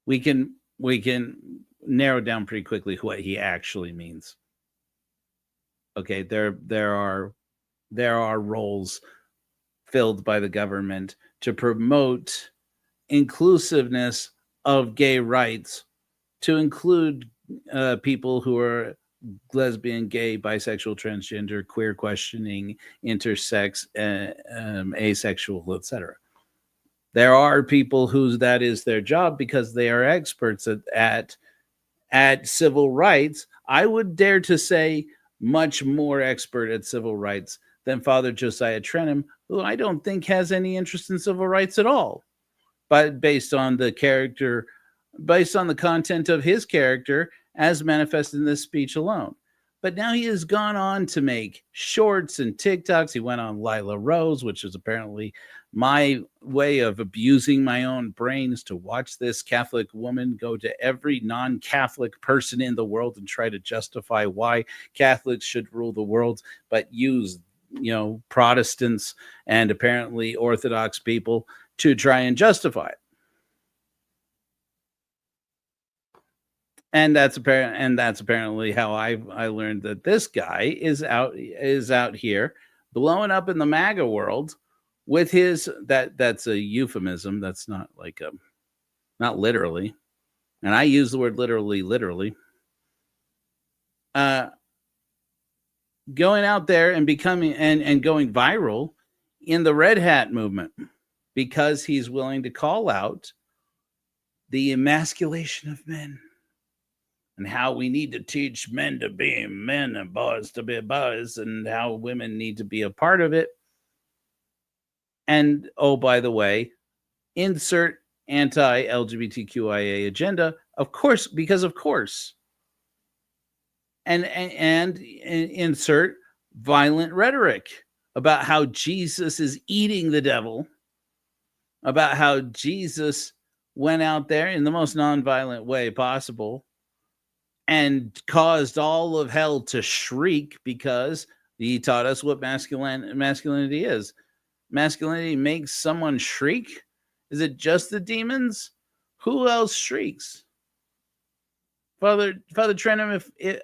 We can narrow down pretty quickly what he actually means. Okay, there are roles filled by the government to promote inclusiveness of gay rights, to include people who are lesbian, gay, bisexual, transgender, queer questioning, intersex, asexual, etc. There are people whose that is their job because they are experts at civil rights. I would dare to say much more expert at civil rights than Father Josiah Trenham, who I don't think has any interest in civil rights at all. But based on the content of his character as manifested in this speech alone. But now he has gone on to make shorts and TikToks. He went on Lila Rose, which is apparently my way of abusing my own brains, to watch this Catholic woman go to every non-Catholic person in the world and try to justify why Catholics should rule the world, but use, Protestants and apparently Orthodox people to try and justify it. And that's apparently how I learned that this guy is out here blowing up in the MAGA world with his that's a euphemism. That's not like not literally. And I use the word literally. Going out there and becoming and going viral in the Red Hat movement because he's willing to call out the emasculation of men and how we need to teach men to be men and boys to be boys, and how women need to be a part of it. And, oh, by the way, insert anti-LGBTQIA agenda, of course, because of course. And insert violent rhetoric about how Jesus is eating the devil, about how Jesus went out there in the most nonviolent way possible and caused all of hell to shriek because he taught us what masculinity is. Masculinity makes someone shriek? Is it just the demons? Who else shrieks? Father Trenham,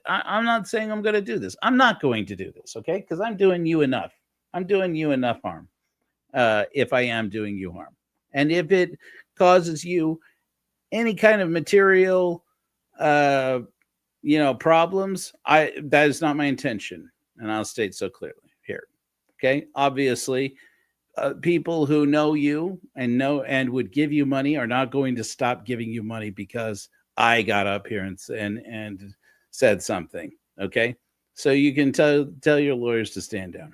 I'm not saying I'm going to do this. I'm not going to do this, okay? Because I'm doing you enough. I'm doing you enough harm if I am doing you harm. And if it causes you any kind of material problems, that is not my intention, and I'll state so clearly here. Okay, obviously, people who know you and would give you money are not going to stop giving you money because I got up here and said something. Okay, so you can tell your lawyers to stand down.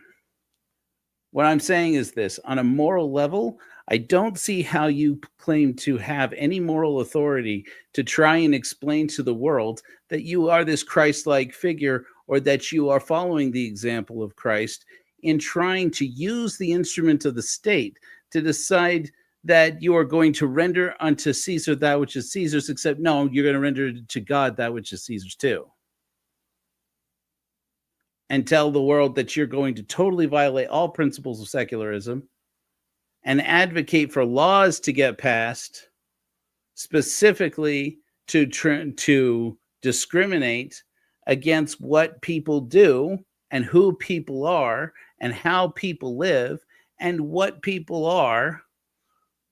What I'm saying is this: on a moral level, I don't see how you claim to have any moral authority to try and explain to the world that you are this Christ-like figure, or that you are following the example of Christ in trying to use the instrument of the state to decide that you are going to render unto Caesar that which is Caesar's, except no, you're going to render to God that which is Caesar's too. And tell the world that you're going to totally violate all principles of secularism and advocate for laws to get passed specifically to discriminate against what people do and who people are and how people live and what people are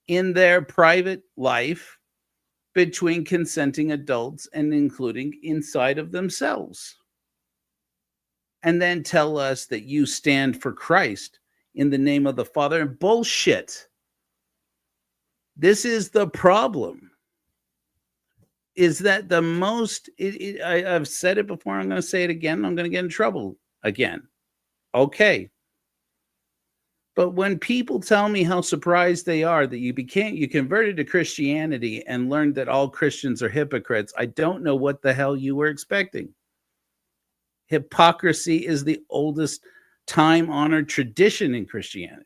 in their private life between consenting adults and including inside of themselves. And then tell us that you stand for Christ in the name of the Father. Bullshit. This is the problem. Is that the most, I've said it before, I'm going to say it again, I'm going to get in trouble again. Okay. But when people tell me how surprised they are that you converted to Christianity and learned that all Christians are hypocrites, I don't know what the hell you were expecting. Hypocrisy is the oldest time-honored tradition in Christianity.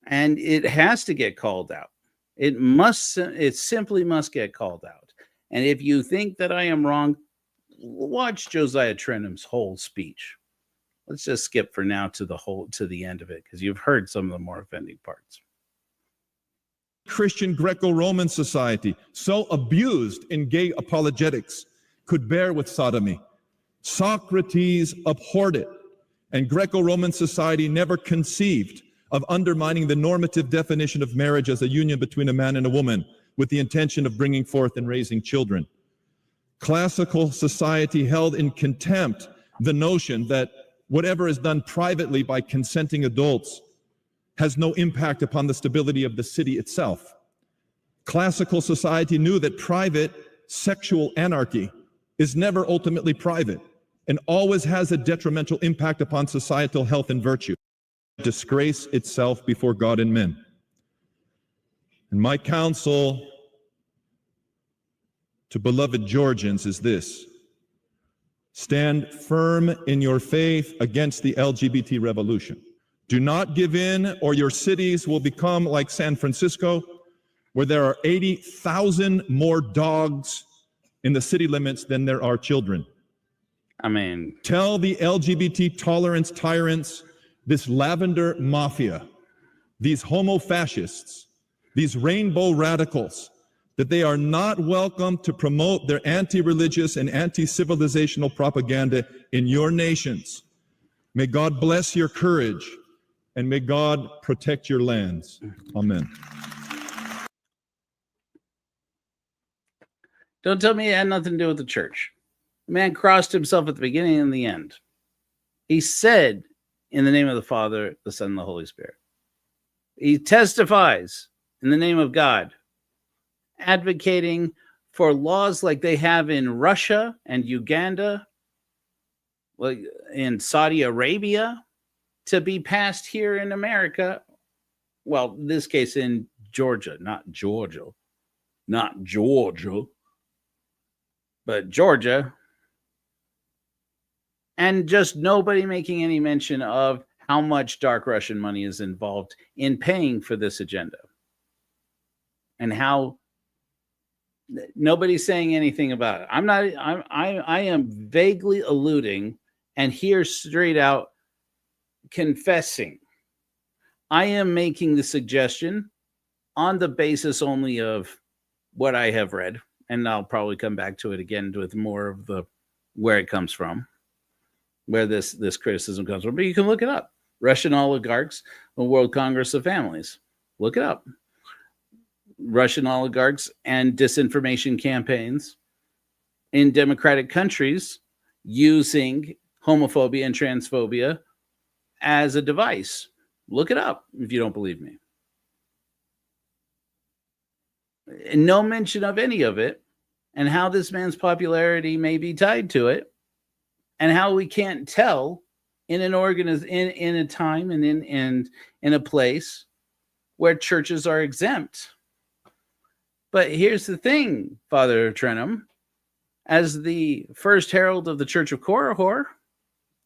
And it has to get called out. It simply must get called out. And if you think that I am wrong, watch Josiah Trenham's whole speech. Let's just skip for now to the end of it, because you've heard some of the more offending parts. Christian Greco-Roman society, so abused in gay apologetics, could bear with sodomy. Socrates abhorred it, and Greco-Roman society never conceived of undermining the normative definition of marriage as a union between a man and a woman with the intention of bringing forth and raising children. Classical society held in contempt the notion that whatever is done privately by consenting adults has no impact upon the stability of the city itself. Classical society knew that private sexual anarchy is never ultimately private and always has a detrimental impact upon societal health and virtue. Disgrace itself before God and men. And my counsel to beloved Georgians is this: stand firm in your faith against the LGBT revolution. Do not give in, or your cities will become like San Francisco, where there are 80,000 more dogs in the city limits than there are children. I mean, tell the LGBT tolerance tyrants, this lavender mafia, these homo fascists, these rainbow radicals, that they are not welcome to promote their anti-religious and anti-civilizational propaganda in your nations. May God bless your courage, and may God protect your lands. Amen. Don't tell me it had nothing to do with the church. The man crossed himself at the beginning and the end. He said, in the name of the Father, the Son, and the Holy Spirit. He testifies in the name of God, advocating for laws like they have in Russia and Uganda, like in Saudi Arabia, to be passed here in America. Well, in this case in Georgia, not Georgia, but Georgia. And just nobody making any mention of how much dark Russian money is involved in paying for this agenda. And how nobody's saying anything about it. I am vaguely alluding and here straight out confessing. I am making the suggestion on the basis only of what I have read. And I'll probably come back to it again with more of the where it comes from, where this criticism comes from. But you can look it up. Russian oligarchs, the World Congress of Families. Look it up. Russian oligarchs and disinformation campaigns in democratic countries using homophobia and transphobia as a device. Look it up if you don't believe me. And no mention of any of it, and how this man's popularity may be tied to it, and how we can't tell in an in a time and in a place where churches are exempt. But here's the thing, Father Trenham, as the first herald of the Church of Korihor,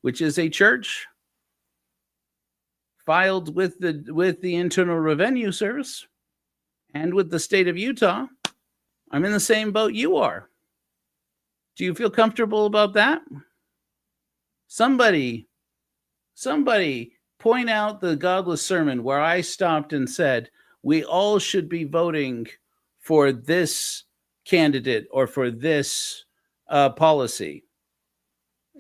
which is a church filed with the Internal Revenue Service and with the state of Utah, I'm in the same boat you are. Do you feel comfortable about that? Somebody point out the godless sermon where I stopped and said, we all should be voting for this candidate or for this policy.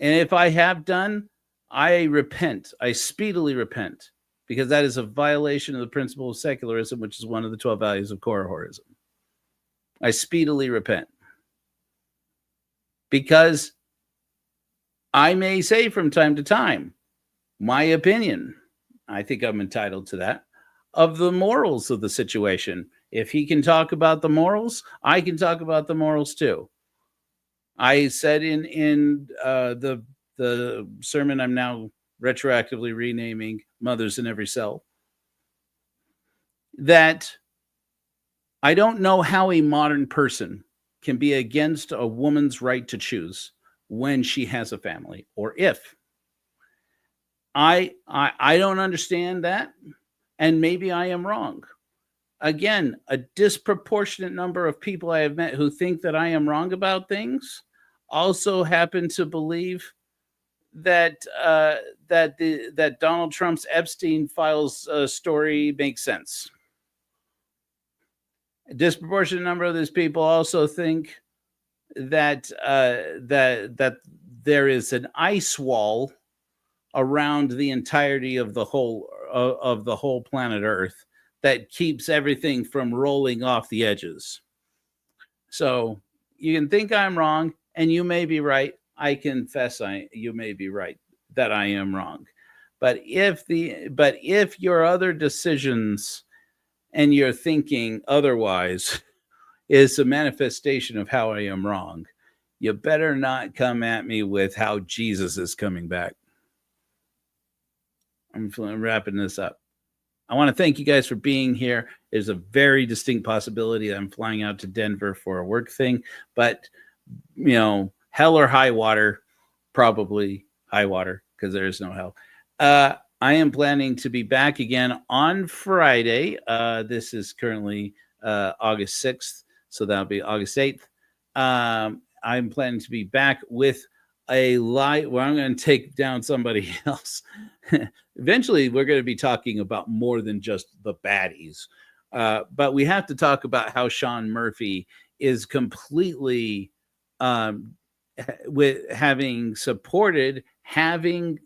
And if I have done, I repent. I speedily repent, because that is a violation of the principle of secularism, which is one of the 12 values of Korohorism. I speedily repent. Because I may say from time to time, my opinion, I think I'm entitled to that, of the morals of the situation. If he can talk about the morals, I can talk about the morals too. I said in the sermon I'm now retroactively renaming Mothers in Every Cell, that I don't know how a modern person can be against a woman's right to choose when she has a family, or if. I don't understand that, and maybe I am wrong. Again, a disproportionate number of people I have met who think that I am wrong about things also happen to believe that that Donald Trump's Epstein files story makes sense. A disproportionate number of these people also think that that there is an ice wall around the entirety of the whole planet Earth that keeps everything from rolling off the edges. So you can think I'm wrong, and you may be right. I confess you may be right that I am wrong. But if your other decisions and your thinking otherwise is a manifestation of how I am wrong, you better not come at me with how Jesus is coming back. I'm wrapping this up. I want to thank you guys for being here. There's a very distinct possibility that I'm flying out to Denver for a work thing, but hell or high water, probably high water, because there is no hell. I am planning to be back again on Friday. This is currently August 6th, so that'll be August 8th. I'm planning to be back with a live where I'm going to take down somebody else. Eventually, we're going to be talking about more than just the baddies. But we have to talk about how Sean Murphy is completely with having supported cutting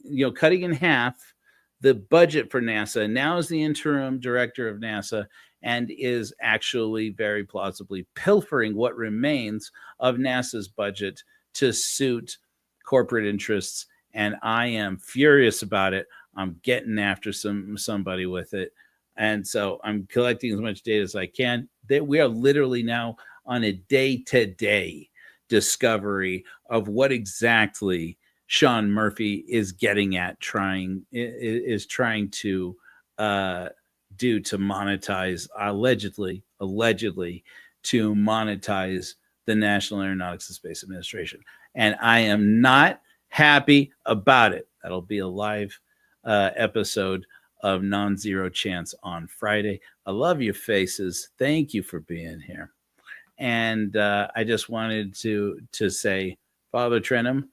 in half the budget for NASA. Now is the interim director of NASA and is actually very plausibly pilfering what remains of NASA's budget to suit corporate interests. And I am furious about it. I'm getting after somebody with it. And so I'm collecting as much data as I can. We are literally now on a day-to-day discovery of what exactly Sean Murphy is getting at, trying to do to monetize, allegedly to monetize the National Aeronautics and Space Administration. And I am not happy about it. That'll be a live episode of Non-Zero Chance on Friday. I love your faces. Thank you for being here. And I just wanted to say, Father Trenham,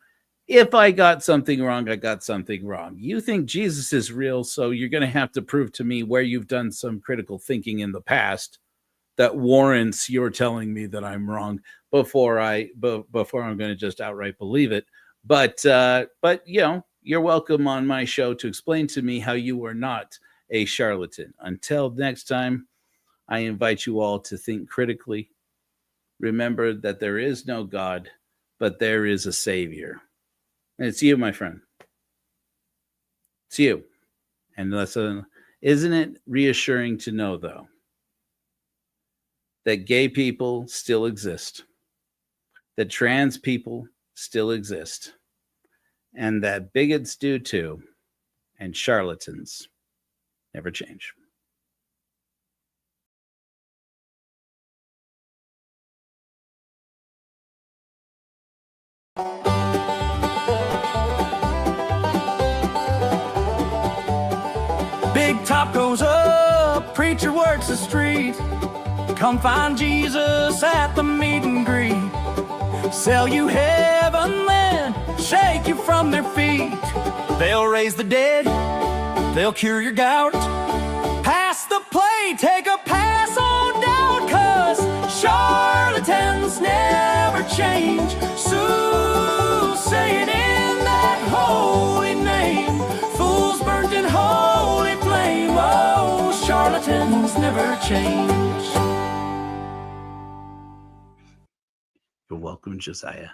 if I got something wrong, I got something wrong. You think Jesus is real, so you're going to have to prove to me where you've done some critical thinking in the past that warrants your telling me that I'm wrong before I'm going to just outright believe it. But you're welcome on my show to explain to me how you are not a charlatan. Until next time, I invite you all to think critically. Remember that there is no God, but there is a Savior. And it's you, my friend. It's you. And isn't it reassuring to know, though, that gay people still exist, that trans people still exist, and that bigots do too. and charlatans never change. Big top goes up, preacher works the street. Come find Jesus at the meet and greet. Sell you heaven, then shake you from their feet. They'll raise the dead, they'll cure your gout. Pass the plate, take a pass on down, 'cause charlatans never change. So say it in that holy name. Fools burnt in holy flame. Oh, charlatans never change. You're welcome, Josiah.